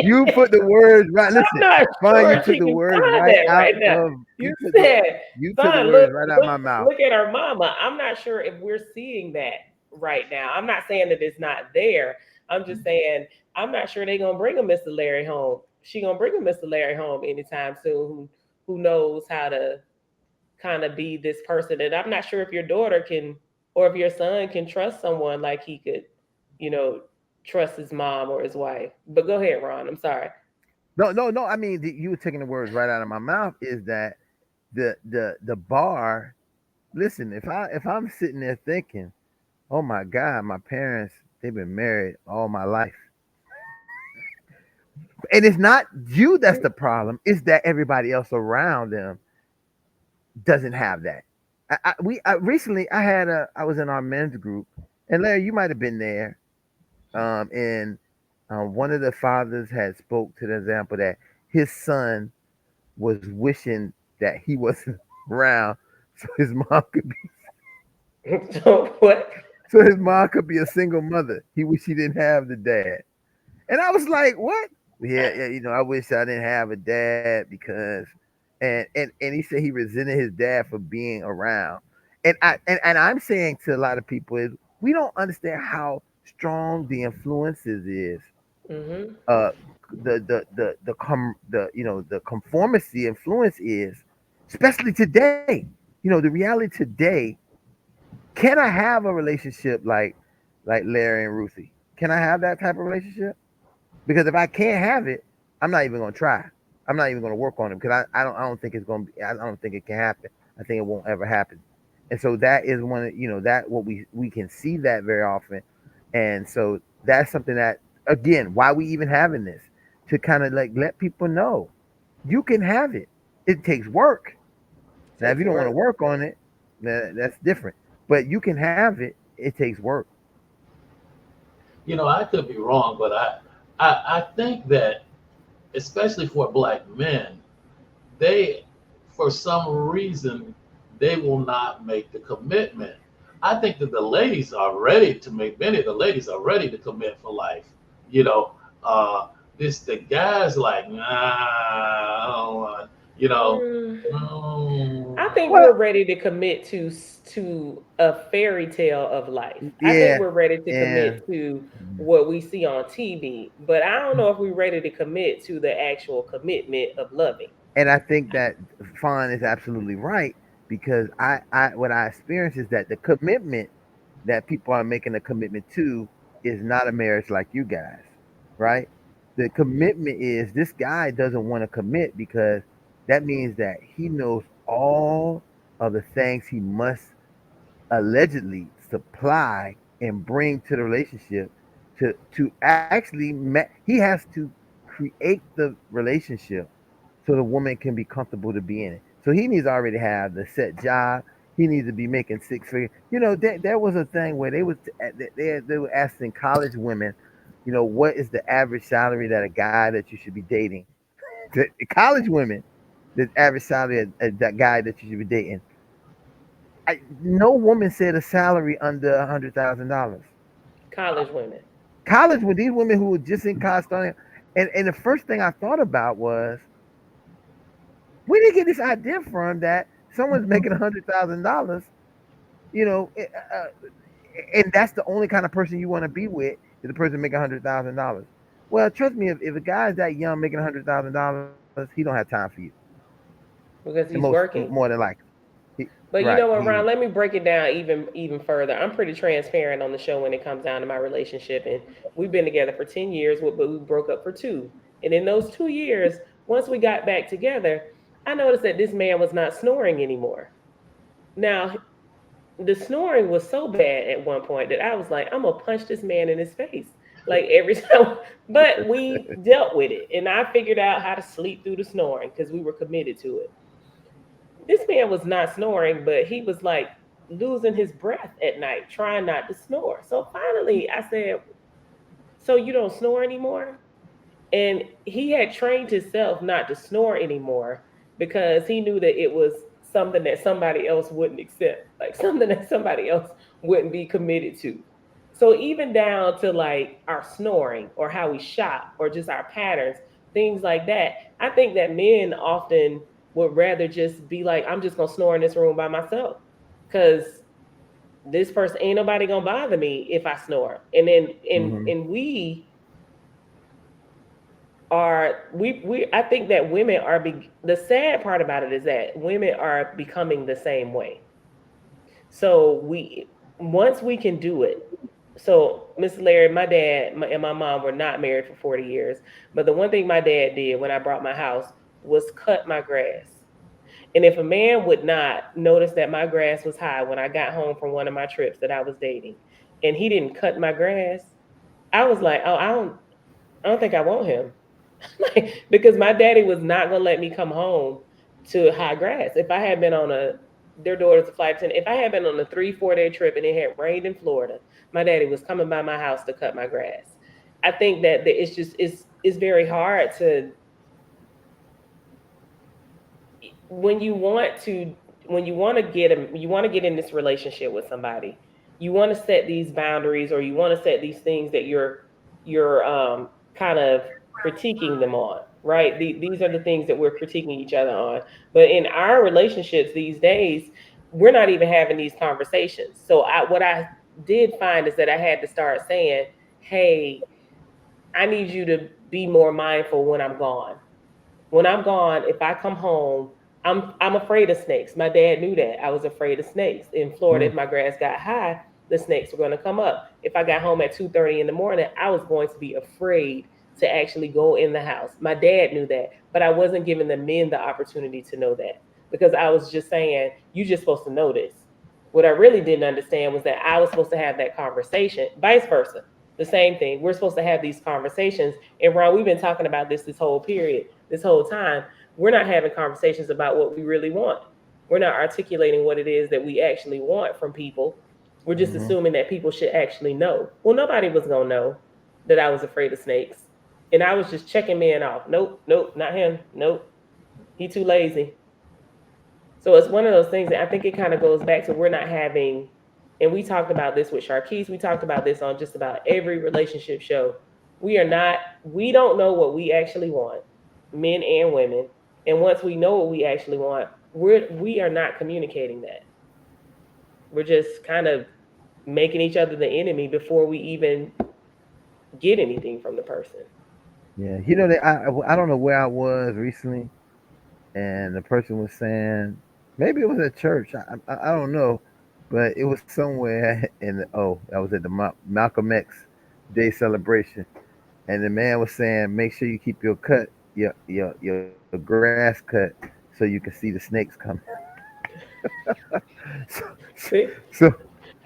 You put the words right. I'm Listen, not fine. You sure took she the can words find right that out right now. of You said, you took the son, words right out of my mouth. look at her mama. I'm not sure if we're seeing that right now. I'm not saying that it's not there. I'm just saying I'm not sure they're gonna bring a Mr. Larry home. She gonna bring a Mr. Larry home anytime soon who knows how to kind of be this person. And I'm not sure if your daughter can, or if your son can trust someone like he could, you know, trust his mom or his wife. But go ahead, Ron. I'm sorry. No, no, no. I mean, you were taking the words right out of my mouth. Is that the bar? Listen, if I'm sitting there thinking, oh my God, my parents, they've been married all my life, and it's not you that's the problem. It's that everybody else around them doesn't have that. Recently I was in our men's group, and Larry, you might have been there. And one of the fathers had spoke to the example that his son was wishing that he wasn't around, so his mom could be So what? so his mom could be a single mother. He wish he didn't have the dad, and I was like, what? Yeah, yeah, I wish I didn't have a dad because, and he said he resented his dad for being around, and I'm saying to a lot of people is we don't understand how strong the influences is, Mm-hmm. uh the conformity influence is, especially today. The reality today. Can I have a relationship like Larry and Ruthie? Can I have that type of relationship? Because if I can't have it, I'm not even gonna try. I'm not even gonna work on it because I don't think it's gonna be. I don't think it can happen. I think it won't ever happen. And so that is one of that what we can see that very often. And so that's something that, again, why we even having this, to kind of like let people know you can have it. It takes work. Now if Takes you don't want to work. work on it, that's different. But you can have it. It takes work. I could be wrong, but I think that especially for black men, they for some reason they will not make the commitment. I think that the ladies are ready to make many of the ladies are ready to commit for life. You know, uh this the guys like, nah, I don't want. You know, Mm, I mm, think Well, we're ready to commit to a fairy tale of life. I think yeah, we're ready to yeah. commit to what we see on TV, but I don't know if we're ready to commit to the actual commitment of loving. And I think that Fawn is absolutely right because what I experience is that the commitment that people are making a commitment to is not a marriage like you guys, right? The commitment is this guy doesn't want to commit because that means that he knows all of the things he must allegedly supply and bring to the relationship to actually he has to create the relationship so the woman can be comfortable to be in it. So he needs to already have the set job. He needs to be making six figures. You know, there was a thing where they were asking college women, you know, what is the average salary that a guy that you should be dating? The college women, the average salary of that guy that you should be dating. No woman said a salary under $100,000. College women. College with these women who were just in college starting, and the first thing I thought about was where did they get this idea from that someone's making $100,000, you know, and that's the only kind of person you want to be with is the person making $100,000. Well, trust me, if a guy is that young making $100,000, he don't have time for you. Because And he's working. more than likely, But you right? know what, Ron? Let me break it down even further. I'm pretty transparent on the show when it comes down to my relationship, and we've been together for 10 years, but we broke up for 2. And in those 2 years, once we got back together, I noticed that this man was not snoring anymore. Now, the snoring was so bad at one point that I was like, I'm gonna punch this man in his face, like every time. But we dealt with it, and I figured out how to sleep through the snoring because we were committed to it. This man was not snoring, but he was like losing his breath at night, trying not to snore. So finally, I said, "So you don't snore anymore?" And he had trained himself not to snore anymore because he knew that it was something that somebody else wouldn't accept, like something that somebody else wouldn't be committed to. So even down to like our snoring or how we shop or just our patterns, things like that. I think that men often would rather just be like, I'm just gonna snore in this room by myself because this person ain't nobody gonna bother me if I snore. And then Hmm. and we I think that women are the sad part about it is that women are becoming the same way. So we once we can do it. So Mr. Larry, my dad and my mom were not married for 40 years, but the one thing my dad did when I brought my house was cut my grass. And if a man would not notice that my grass was high when I got home from one of my trips that I was dating, and he didn't cut my grass, I was like, oh, I don't think I want him. Like, because my daddy was not gonna let me come home to high grass. If I had been on a their daughter's a flight attendant, if I had been on a 3, 4 day trip and it had rained in Florida, my daddy was coming by my house to cut my grass. I think that it's just it's very hard to when you want to you want to get in this relationship with somebody, you want to set these boundaries or you want to set these things that you're kind of critiquing them on, right? These are the things that we're critiquing each other on. But in our relationships these days, we're not even having these conversations. So what I did find is that I had to start saying, hey, I need you to be more mindful when I'm gone. When I'm gone, if I come home, I'm afraid of snakes. My dad knew that. I was afraid of snakes. In Florida, if Hmm. my grass got high, the snakes were going to come up. If I got home at 2:30 in the morning, I was going to be afraid to actually go in the house. My dad knew that, but I wasn't giving the men the opportunity to know that because I was just saying, you just supposed to know this. What I really didn't understand was that I was supposed to have that conversation, vice versa. The same thing. We're supposed to have these conversations. And Ron, we've been talking about this whole period, this whole time. We're not having conversations about what we really want. We're not articulating what it is that we actually want from people. We're just Hmm. assuming that people should actually know. Well, nobody was gonna know that I was afraid of snakes. And I was just checking men off. Nope, nope, not him. Nope. He too lazy. So it's one of those things that I think it kind of goes back to we're not having, and we talked about this with Sharkees, we talked about this on just about every relationship show. We are not, we don't know what we actually want, men and women. And once we know what we actually want, we are not communicating that. We're just kind of making each other the enemy before we even get anything from the person. Yeah, I don't know where I was recently, and the person was saying maybe it was at church. I don't know, but it was somewhere in I was at the Malcolm X Day celebration, and the man was saying make sure you keep your grass cut so you can see the snakes coming. so, See? so so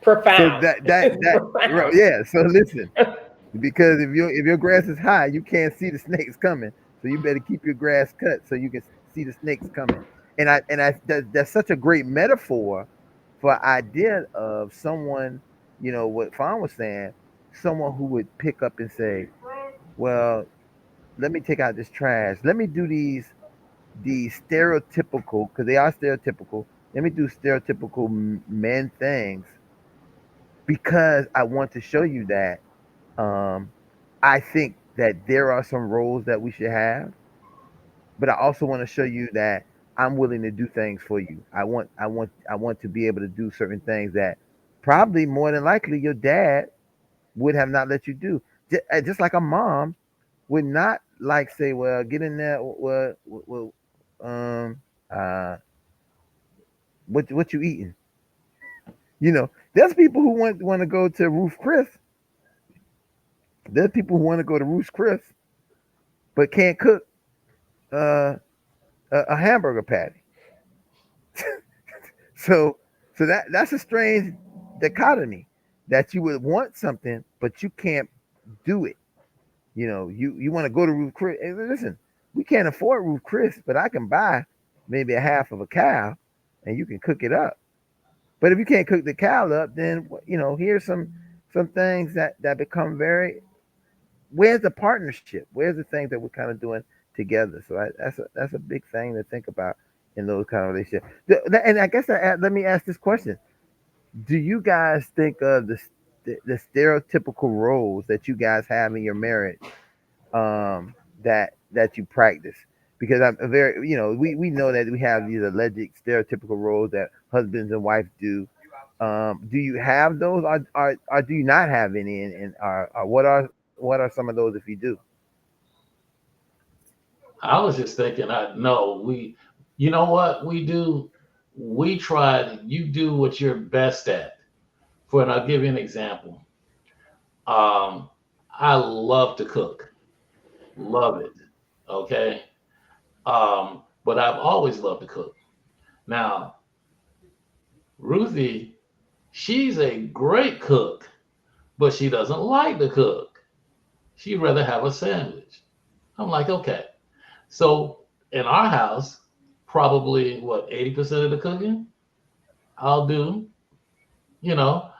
Profound. right, Profound. yeah. So listen, because if your grass is high, you can't see the snakes coming. So you better keep your grass cut so you can see the snakes coming. That's such a great metaphor for idea of someone, what Fawn was saying, someone who would pick up and say, well, let me take out this trash. Let me do these stereotypical, because they are stereotypical. Let me do stereotypical men things because I want to show you that um, I think that there are some roles that we should have, but I also want to show you that I'm willing to do things for you. I want to be able to do certain things that probably more than likely your dad would have not let you do. Just like a mom would not like say, well, get in there, well, um, uh, what you eating? There's people who want to go to Ruth Chris. There's people who want to go to Ruth Chris, but can't cook uh, a hamburger patty. So that's a strange dichotomy that you would want something, but you can't do it. You want to go to Ruth Chris. Hey, listen, we can't afford Ruth Chris, but I can buy maybe a half of a cow, and you can cook it up. But if you can't cook the cow up, then here's some things that become very. Where's the partnership? Where's the things that we're kind of doing together? So that's a big thing to think about in those kind of relationships. And I guess let me ask this question: do you guys think of the stereotypical roles that you guys have in your marriage that you practice? Because I'm a very, we know that we have these alleged stereotypical roles that husbands and wives do. Do you have those, or do you not have any? And what are some of those if you do? I was just thinking, I know you know what we do? We try, you do what you're best at. And I'll give you an example. Um, I love to cook, love it. Okay. But I've always loved to cook. Now, Ruthie, she's a great cook, but she doesn't like to cook. She'd rather have a sandwich. I'm like, okay. So in our house, probably what, 80% of the cooking I'll do. You know,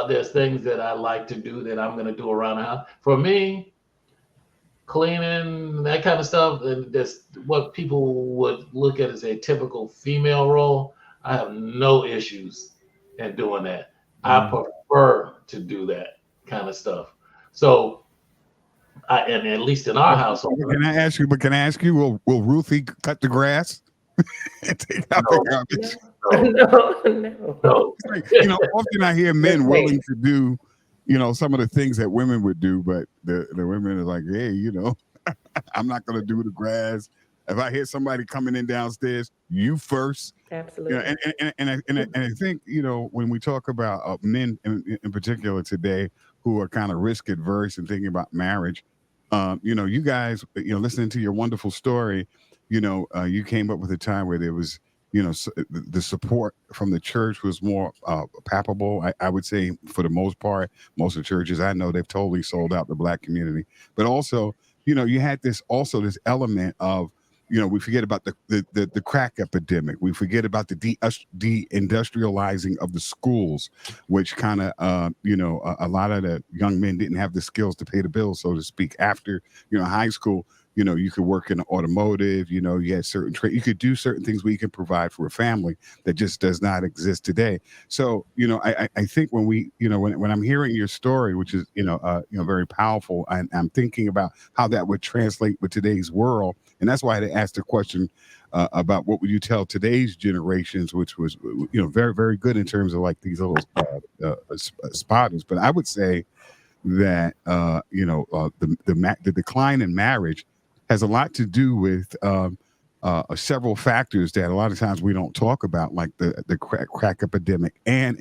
there's things that I like to do that I'm going to do around the house. For me, cleaning, that kind of stuff, and that's what people would look at as a typical female role. I have no issues in doing that. I Mm. prefer to do that kind of stuff. So, and at least in our Well, household, can I ask you? But can I ask you? Will Ruthie cut the grass and take out the no, garbage? no, No, no. no. It's like, often I hear men willing Mistakes. to do, some of the things that women would do, but the women are like, hey, I'm not going to do the grass. If I hear somebody coming in downstairs, you first. Absolutely. And I think when we talk about men in particular today who are kind of risk adverse and thinking about marriage, you guys, listening to your wonderful story, you came up with a time where there was, the support from the church was more palpable. I would say for the most part, most of the churches I know they've totally sold out the black community, but also, you had this element of we forget about the crack epidemic. We forget about the deindustrializing of the schools, which kind of, a lot of the young men didn't have the skills to pay the bills, so to speak. After, high school, you could work in automotive, you had certain trade, you could do certain things where you can provide for a family that just does not exist today. So, I think when when I'm hearing your story, which is, very powerful, and I'm thinking about how that would translate with today's world And that's why I asked the question about what would you tell today's generations, which was, very, very good in terms of like these little spotters. But I would say that the decline in marriage has a lot to do with several factors that a lot of times we don't talk about, like the crack epidemic, and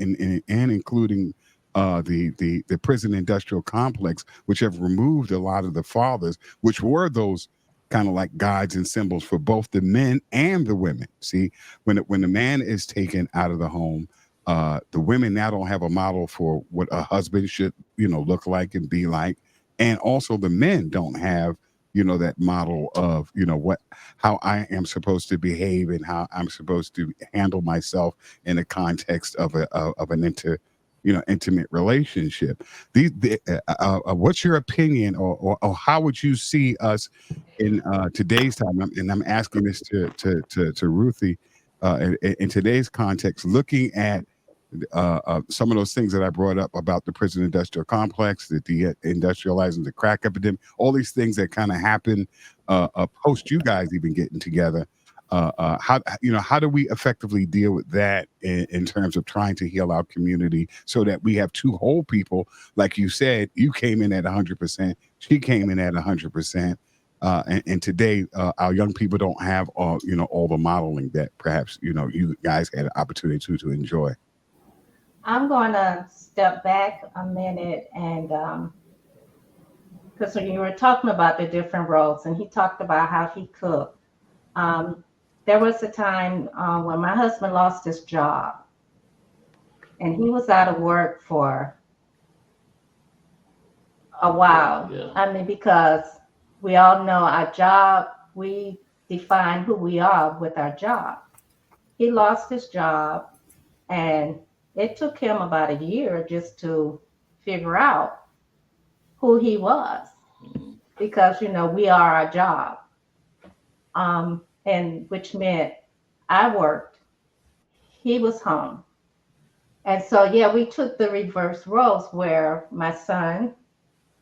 including the prison industrial complex, which have removed a lot of the fathers, which were those kind of like guides and symbols for both the men and the women. See, when the man is taken out of the home, the women now don't have a model for what a husband should, look like and be like. And also the men don't have, that model of, how I am supposed to behave and how I'm supposed to handle myself in the context of an intimate relationship. What's your opinion, or how would you see us in today's time? And I'm asking this to Ruthie, in today's context, looking at some of those things that I brought up about the prison industrial complex, the industrializing, the crack epidemic, all these things that kind of happen post you guys even getting together. How do we effectively deal with that in terms of trying to heal our community so that we have two whole people? Like you said, you came in at 100%, she came in at 100%. And today, our young people don't have all the modeling that perhaps you guys had an opportunity to enjoy. I'm going to step back a minute and because when you were talking about the different roles, and he talked about how he cooked, there was a time when my husband lost his job, and he was out of work for a while. Yeah. I mean, because we all know our job, we define who we are with our job. He lost his job, and it took him about a year just to figure out who he was, because we are our job, and which meant I worked, he was home, and so yeah, we took the reverse roles where my son,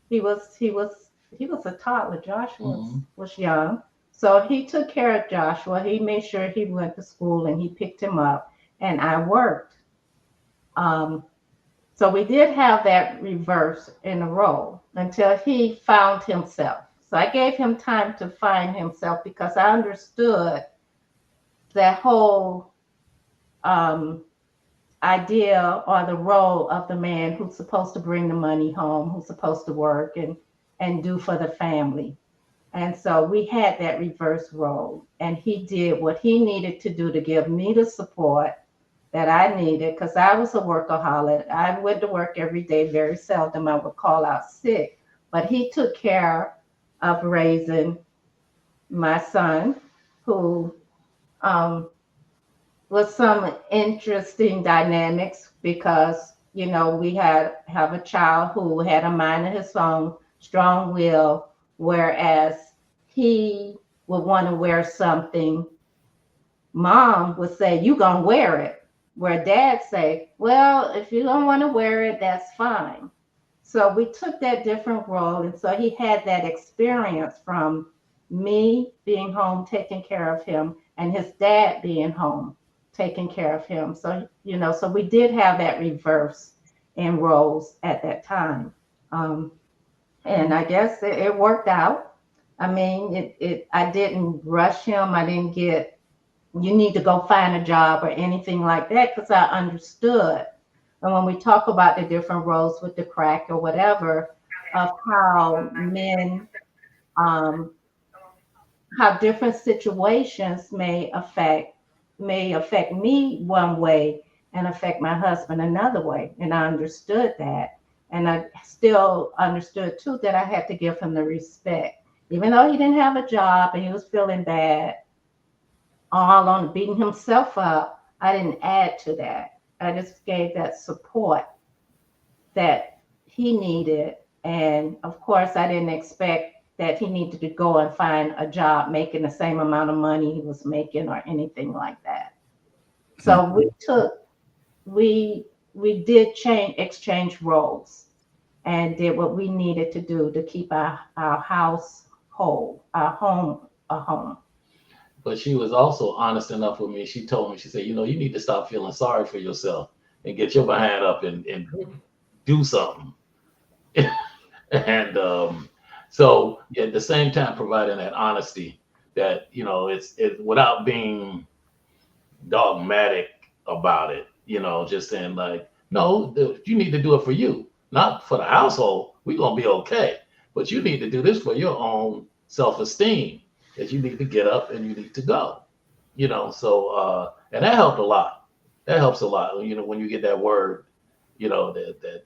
he was a toddler. Joshua was young, so he took care of Joshua. He made sure he went to school and he picked him up, and I worked. Um, So we did have that reverse in the role until he found himself. So I gave him time to find himself because I understood that whole um, idea or the role of the man who's supposed to bring the money home, who's supposed to work and do for the family. And so we had that reverse role, and he did what he needed to do to give me the support that I needed, because I was a workaholic. I went to work every day. Very seldom I would call out sick, but he took care of raising my son, who was some interesting dynamics because we have a child who had a mind of his own, strong will, whereas he would want to wear something. Mom would say, "You gonna wear it," where dad say, "Well, if you don't want to wear it, that's fine." So we took that different role, and so he had that experience from me being home taking care of him and his dad being home taking care of him. So so we did have that reverse in roles at that time, and I guess it worked out. I mean, I didn't rush him. I didn't get, "You need to go find a job," or anything like that, because I understood. And when we talk about the different roles with the crack or whatever, of how men, um, how different situations may affect me one way and affect my husband another way. And I understood that. And I still understood too that I had to give him the respect. Even though he didn't have a job and he was feeling bad, all on beating himself up, I didn't add to that. I just gave that support that he needed. And of course, I didn't expect that he needed to go and find a job making the same amount of money he was making or anything like that. So we did exchange roles and did what we needed to do to keep our house whole, our home a home. But she was also honest enough with me. She told me, she said, you need to stop feeling sorry for yourself and get your behind up and do something. And so yeah, at the same time, providing that honesty that, it's without being dogmatic about it, just saying like, no, you need to do it for you, not for the household. We're going to be okay. But you need to do this for your own self esteem, that you need to get up and you need to go. And that helped a lot. That helps a lot. When you get that word, that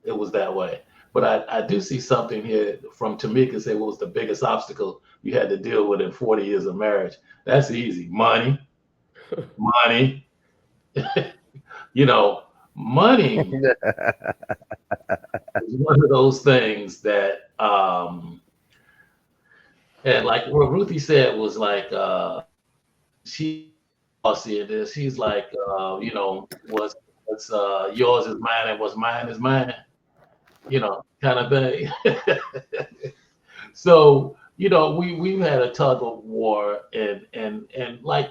it was that way. But I do see something here from Tamika, say what was the biggest obstacle you had to deal with in 40 years of marriage. That's easy. Money, money, you know, money is one of those things that and like what Ruthie said was like she bossy at this. She's like what's yours is mine and what's mine is mine, kind of thing. So, we've had a tug of war, and like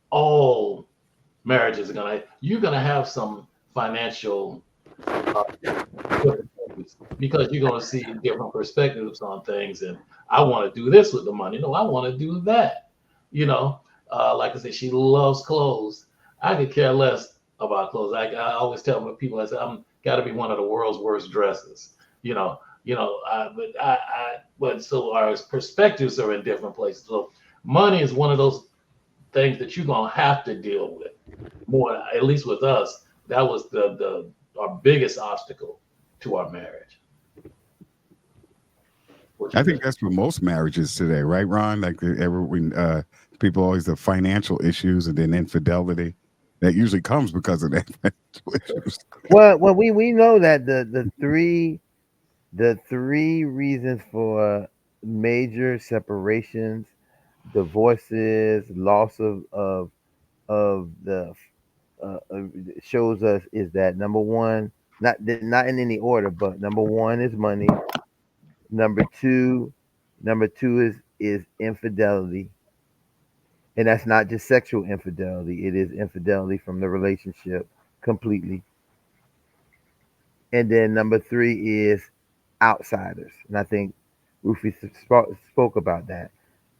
all marriages you're gonna have some financial uh, difficulties, because you're gonna see different perspectives on things. And I want to do this with the money. No, I want to do that. You know, like I said, she loves clothes. I could care less about clothes. I always tell people, I say, I'm got to be one of the world's worst dresses. You know, but so our perspectives are in different places. So money is one of those things that you're gonna have to deal with more. At least with us, that was the our biggest obstacle to our marriage. What I you think think? that's for most marriages today, right, Ron? Like when people always have financial issues and then infidelity that usually comes because of that financial issues. Well, we know that the three reasons for major separations, divorces, loss of the shows us is that number one, not in any order, but number one is money. Number two, number two is infidelity, and that's not just sexual infidelity. It is infidelity from the relationship completely. And then number three is outsiders, and I think Rufy spoke about that.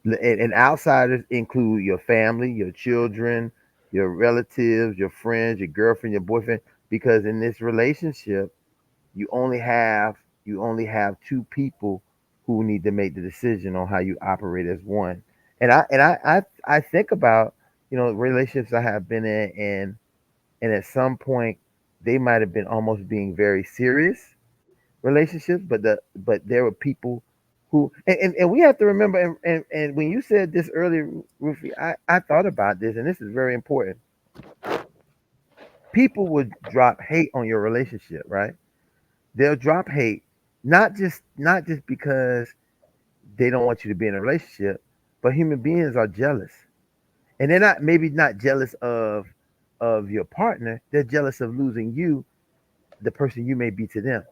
And outsiders include your family, your children, your relatives, your friends, your girlfriend, your boyfriend. Because in this relationship, you only have two people who need to make the decision on how you operate as one. And I think about relationships I have been in, and at some point they might have been almost being very serious relationships, but there were people who, and we have to remember, and when you said this earlier, Rufy, I thought about this, and this is very important. People would drop hate on your relationship, right? They'll drop hate, not just because they don't want you to be in a relationship, but human beings are jealous, and they're not maybe not jealous of your partner. They're jealous of losing you, the person you may be to them.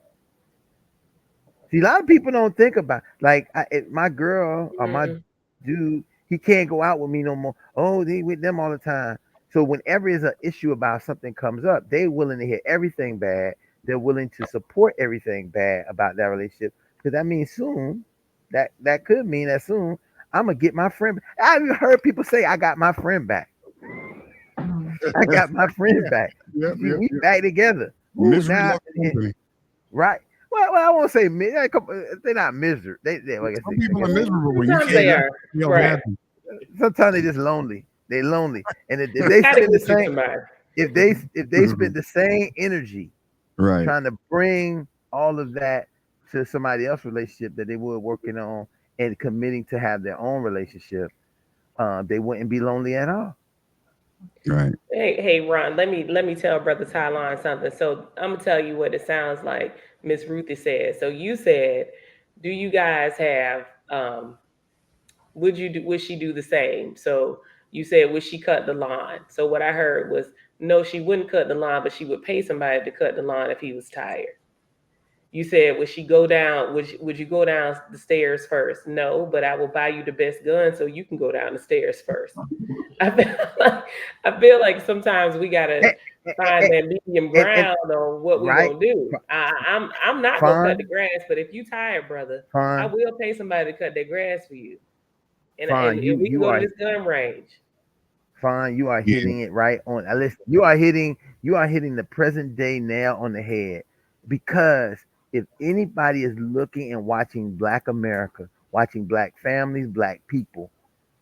See, a lot of people don't think about, like, my girl or my Mm-mm. dude. He can't go out with me no more. Oh, they with them all the time. So whenever is an issue about something comes up, they're willing to hear everything bad. They're willing to support everything bad about that relationship, because that means soon, that could mean that soon I'm gonna get my friend. I've even heard people say, "I got my friend back. Mm. I got my friend back. Yep, yep, We yep. back together." Ooh, Misery now, loves company. right? Well, I won't say they're not miserable. I guess Some people I are guess miserable when you Sometimes can't they let are. them feel Right. happy. sometimes they just lonely. They lonely, and if they Gotta spend the get you same, somebody. if they spend the same energy Right. trying to bring all of that to somebody else's relationship that they were working on and committing to have their own relationship, they wouldn't be lonely at all. Right. Hey, Ron. Let me tell Brother Tylon something. So I'm gonna tell you what it sounds like. Miss Ruthie said. So you said, do you guys have? Would she do the same? So you said, would she cut the lawn? So what I heard was, no, she wouldn't cut the lawn, but she would pay somebody to cut the lawn if he was tired. You said, would she go down? Would you go down the stairs first? No, but I will buy you the best gun so you can go down the stairs first. I feel like I feel like sometimes we gotta And, find and, that medium and ground on what we right, gonna do. I'm not gonna cut the fine, grass, but if you tired, brother, I fine, will pay somebody to cut that grass for you, and fine. we can You go to are this gun range. fine. You are Yeah. hitting it right on. Listen, you are hitting the present day nail on the head. Because if anybody is looking and watching Black America, watching Black families, Black people,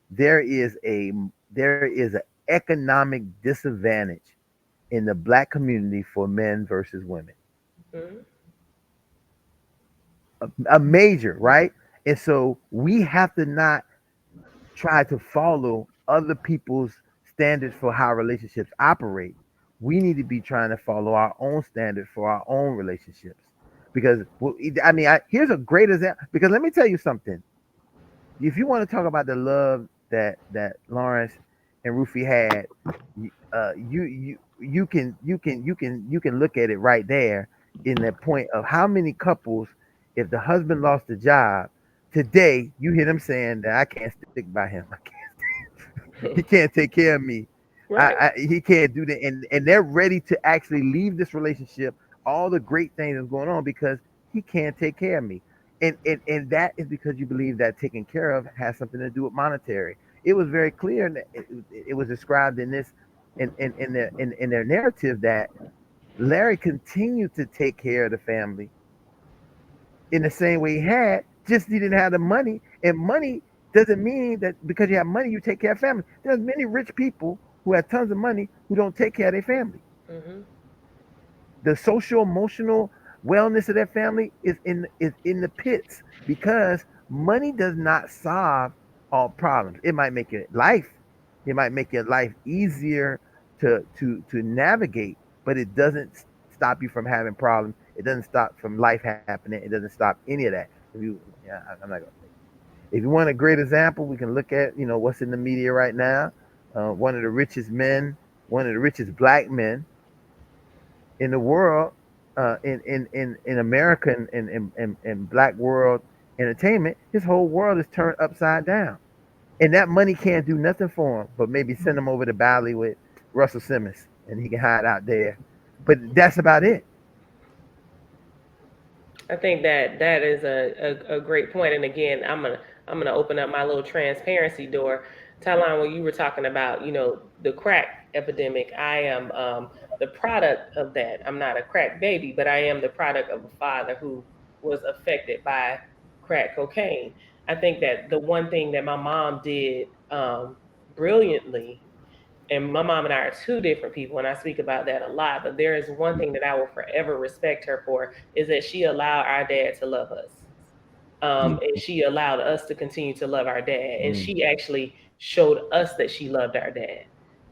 there is a there is an economic disadvantage in the Black community for men versus women. Mhm. A major, right? And so we have to not try to follow other people's standards for how relationships operate. We need to be trying to follow our own standards for our own relationships. Because, well, I mean, here's a great example. Because let me tell you something. If you want to talk about the love that Lawrence and Rufy had, you can look at it right there in the point of how many couples, if the husband lost the job today, you hear them saying that I can't stick by him. He can't take care of me. Right. He can't do that, and they're ready to actually leave this relationship. All the great things that's going on because he can't take care of me, and that is because you believe that taking care of has something to do with monetary. It was very clear, and it was described in this in their narrative that Larry continued to take care of the family in the same way he had, just he didn't have the money. And money doesn't mean that because you have money, you take care of family. There's many rich people who have tons of money who don't take care of their family. Hmm. The social emotional wellness of their family is in the pits because money does not solve all problems. It might make your life, it might make your life easier to navigate, but it doesn't stop you from having problems. It doesn't stop from life happening. It doesn't stop any of that. If you, yeah, I'm not gonna. If you want a great example, we can look at what's in the media right now. One of the richest men, one of the richest black men in the world, in American and black world entertainment, his whole world is turned upside down, and that money can't do nothing for him, but maybe send him over to Bali with Russell Simmons, and he can hide out there. But that's about it. I think that that is a great point. And again, I'm gonna open up my little transparency door. Talon, when you were talking about, the crack epidemic, I am the product of that. I'm not a crack baby, but I am the product of a father who was affected by crack cocaine. I think that the one thing that my mom did brilliantly, and my mom and I are two different people, and I speak about that a lot. But there is one thing that I will forever respect her for is that she allowed our dad to love us, Mm. and she allowed us to continue to love our dad, and Mm, she actually showed us that she loved our dad.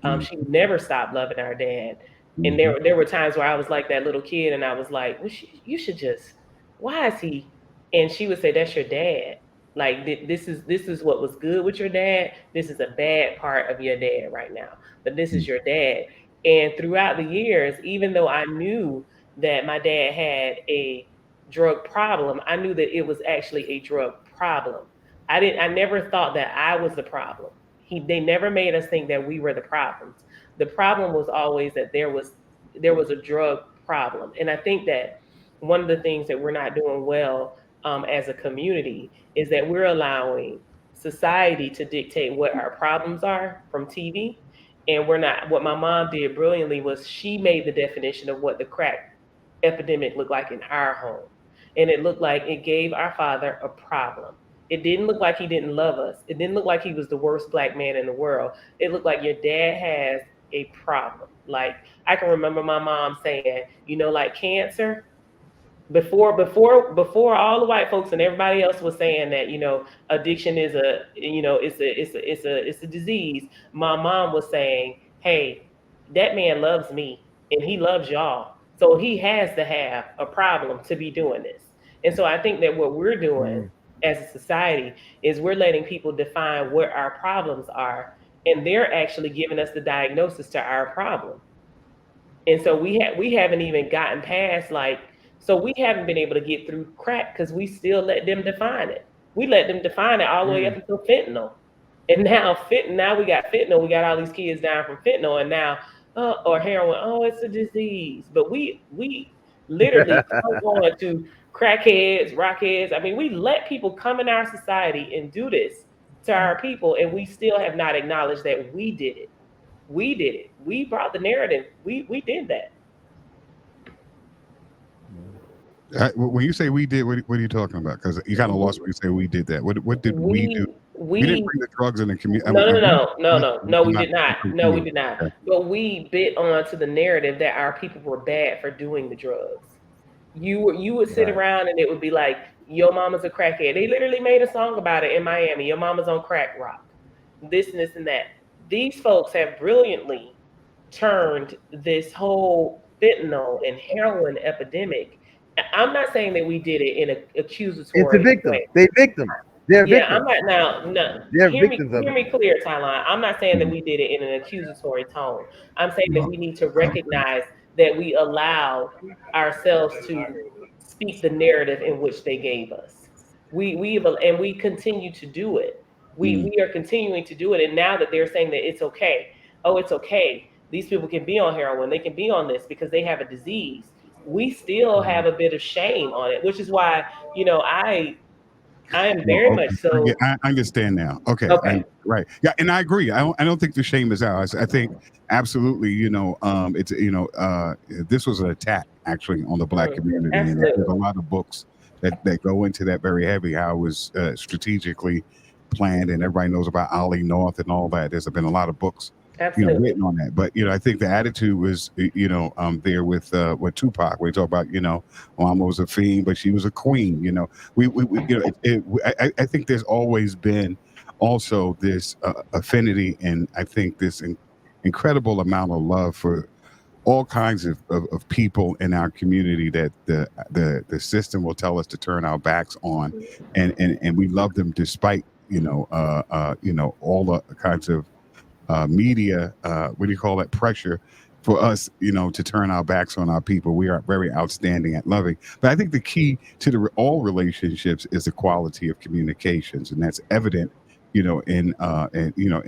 Mm. She never stopped loving our dad, and Mhm. there were times where I was like that little kid, and I was like, well, you should just, why is he? And she would say, that's your dad. Like this is what was good with your dad. This is a bad part of your dad right now, but this Mm. is your dad. And throughout the years, even though I knew that my dad had a drug problem, I knew that it was actually a drug problem. I never thought that I was the problem. They never made us think that we were the problems. The problem was always that there was a drug problem. And I think that one of the things that we're not doing well, as a community, is that we're allowing society to dictate what our problems are from TV. And we're not. What my mom did brilliantly was she made the definition of what the crack epidemic looked like in our home. And it looked like it gave our father a problem. It didn't look like he didn't love us. It didn't look like he was the worst black man in the world. It looked like your dad has a problem. Like, I can remember my mom saying, like cancer, before all the white folks and everybody else was saying that, addiction is it's a disease. My mom was saying, hey, that man loves me and he loves y'all, so he has to have a problem to be doing this. And so I think that what we're doing mm, as a society is we're letting people define what our problems are, and they're actually giving us the diagnosis to our problem. And so we haven't even gotten past like So we haven't been able to get through crack because we still let them define it. We let them define it all the way up until fentanyl. And now we got fentanyl. We got all these kids dying from fentanyl, and now or heroin. Oh, it's a disease. But we literally come on to crackheads, rockheads. I mean, we let people come in our society and do this to our people, and we still have not acknowledged that we did it. We did it. We brought the narrative. We did that. When you say we did, what are you talking about? Because you kind of lost when you say we did that. What did we do? We didn't We bring the drugs in the community. No, no, no, no, no, no, we Not did not. No, we did not. okay. But we bit onto the narrative that our people were bad for doing the drugs. You would sit Right. around and it would be like, your mama's a crackhead. They literally made a song about it in Miami. Your mama's on crack rock. This and this and that. These folks have brilliantly turned this whole fentanyl and heroin epidemic. I'm not saying that we did it in an It's a accusatory victim. way. They victims. They're Yeah, I'm victims. not now. No, They're victims of hear it. me clear, Tylon. I'm not saying that Mhm. we did it in an accusatory tone. I'm saying that No. we need to recognize that we allowed ourselves to speak the narrative in which they gave us. And we continue to do it. Mm, We are continuing to do it, and now that they're saying that it's okay, oh, it's okay. These people can be on heroin. They can be on this because they have a disease. We still Mhm. have a bit of shame on it, which is why I am well, very much okay. so. I understand now. Okay, Okay. right. Yeah, and I agree. I don't think the shame is ours. I think absolutely. It's this was an attack actually on the black community, and there's a Absolutely. lot of books that go into that very heavy. How it was strategically planned, and everybody knows about Ollie North and all that. There's been a lot of books, Absolutely. written on that. But I think the attitude was, there with Tupac, where he talked about, Mama was a fiend, but she was a queen. We I think there's always been also this affinity, and I think this incredible amount of love for all kinds of people in our community that the system will tell us to turn our backs on, and we love them despite all the kinds of media, what do you call it, pressure for us, to turn our backs on our people. We are very outstanding at loving. But I think the key to all relationships is the quality of communications, and that's evident, in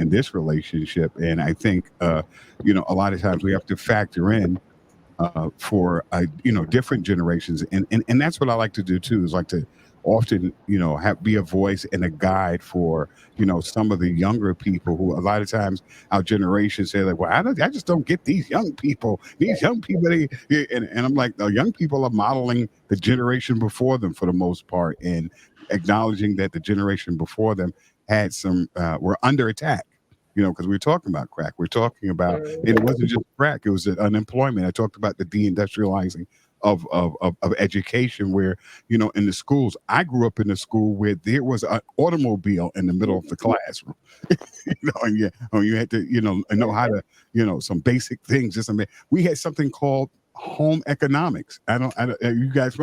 this relationship. And I think, a lot of times we have to factor in for different generations, and that's what I like to do too. Is like to often have be a voice and a guide for some of the younger people who a lot of times our generation say like, well, I just don't get these young people. These young people, and I'm like, the young people are modeling the generation before them for the most part, and acknowledging that the generation before them had some were under attack. Because we're talking about crack. We're talking about, and it Mhm. wasn't just crack, it was unemployment. I talked about the deindustrializing of education, where, in the schools, I grew up in a school where there was an automobile in the middle of the classroom. And you had to, know how to, some basic things. Just, I mean, we had something called home economics. I don't you guys,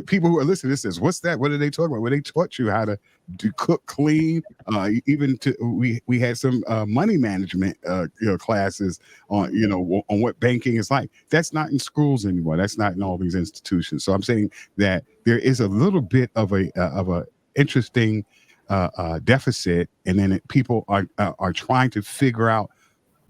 people who are listening to this says, what's that? What are they talking about? Well, they taught you how to cook, clean, even to we had some money management classes on on what banking is like. That's not in schools anymore. That's not in all these institutions. So I'm saying that there is a little bit of a interesting deficit, and then people are trying to figure out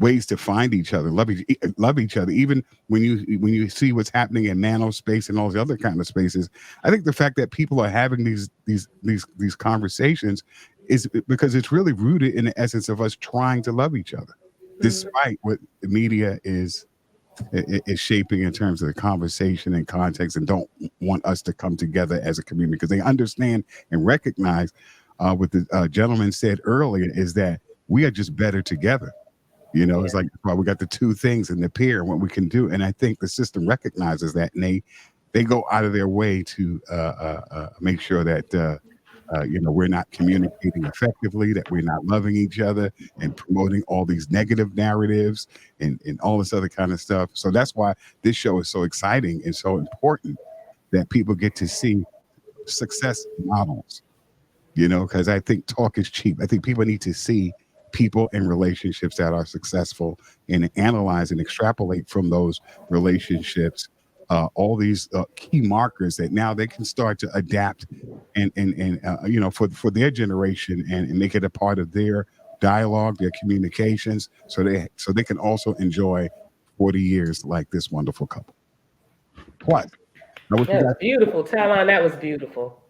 ways to find each other, love each other. Even when you see what's happening in nanospace and all the other kind of spaces, I think the fact that people are having these conversations is because it's really rooted in the essence of us trying to love each other, Mhm. despite what the media is shaping in terms of the conversation and context, and don't want us to come together as a community because they understand and recognize what the gentleman said earlier is that we are just better together. It's Yeah. like, well, we got the two things in the pair and what we can do. And I think the system recognizes that, and they go out of their way to make sure that we're not communicating effectively, that we're not loving each other and promoting all these negative narratives and all this other kind of stuff. So that's why this show is so exciting and so important, that people get to see success models, because I think talk is cheap. I think people need to see people in relationships that are successful and analyze and extrapolate from those relationships all these key markers that now they can start to adapt and for their generation and make it a part of their dialogue, their communications, so they can also enjoy 40 years like this wonderful couple. Plus, now what you That was got? beautiful, Talon. That was beautiful.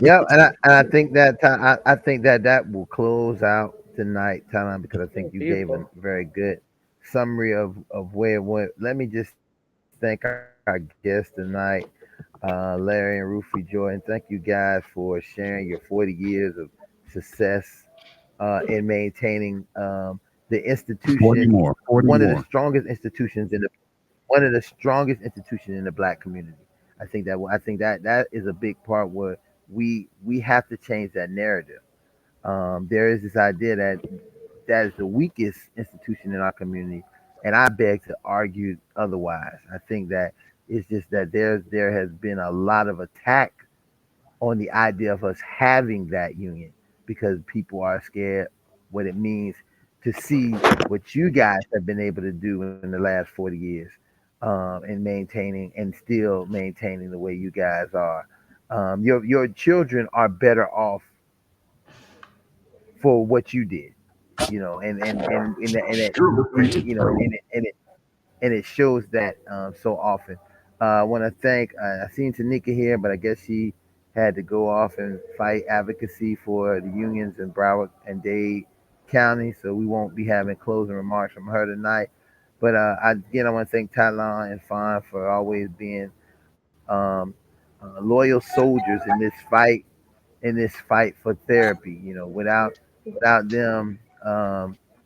Yeah, and I think that I think that that will close out tonight, Talon, because I That think was you gave a beautiful. very good summary of where it went. Let me just thank our guests tonight, Larry and Rufy Joy, and thank you guys for sharing your 40 years of success in maintaining the 40 institution, more, 40 one of the more. strongest institutions in the one of the strongest institutions in the black community. I think that that is a big part where we have to change that narrative. There is this idea that that is the weakest institution in our community, and I beg to argue otherwise. I think that it's just that there has been a lot of attack on the idea of us having that union because people are scared what it means to see what you guys have been able to do in the last 40 years and maintaining and still maintaining the way you guys are. Your children are better off for what you did, and that and it shows that so often. I want to thank. I seen Tanika here, but I guess she had to go off and fight advocacy for the unions in Broward and Dade County, so we won't be having closing remarks from her tonight. But again, I want to thank Tylon and Fawn for always being loyal soldiers in this fight for therapy. Without them,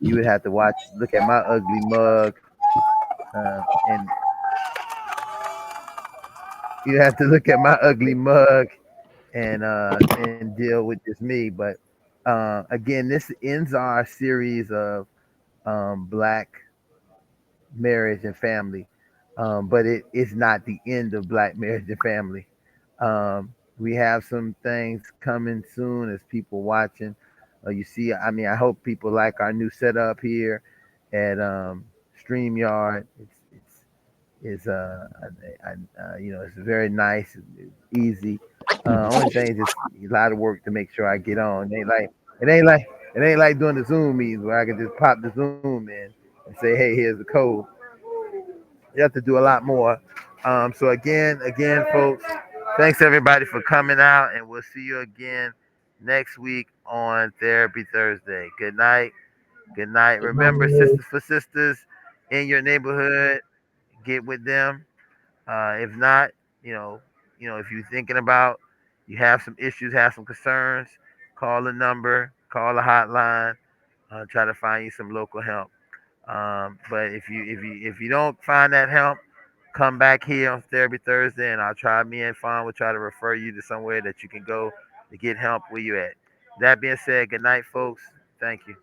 you would have to look at my ugly mug, and you have to look at my ugly mug and deal with just me. But again, this ends our series of black marriage and family. But it is not the end of black marriage and family. We have some things coming soon as people watching. You see, I mean, I hope people like our new setup here at StreamYard. It's it's very nice, it's easy. Only thing is just a lot of work to make sure I get on. It ain't like it ain't like doing the Zoom meetings where I can just pop the Zoom in and say, hey, here's the code. You have to do a lot more. So again, folks, thanks everybody for coming out, and we'll see you again next week on Therapy Thursday. Good night. Good night. Remember, Sisters for Sisters in your neighborhood. Get with them. If not, you know, if you're thinking about, you have some issues, have some concerns, call the number, call the hotline, try to find you some local help. But if you don't find that help, come back here on Therapy Thursday, and I'll try. Me and Fawn will try to refer you to somewhere that you can go to get help where you at. That being said, good night, folks. Thank you.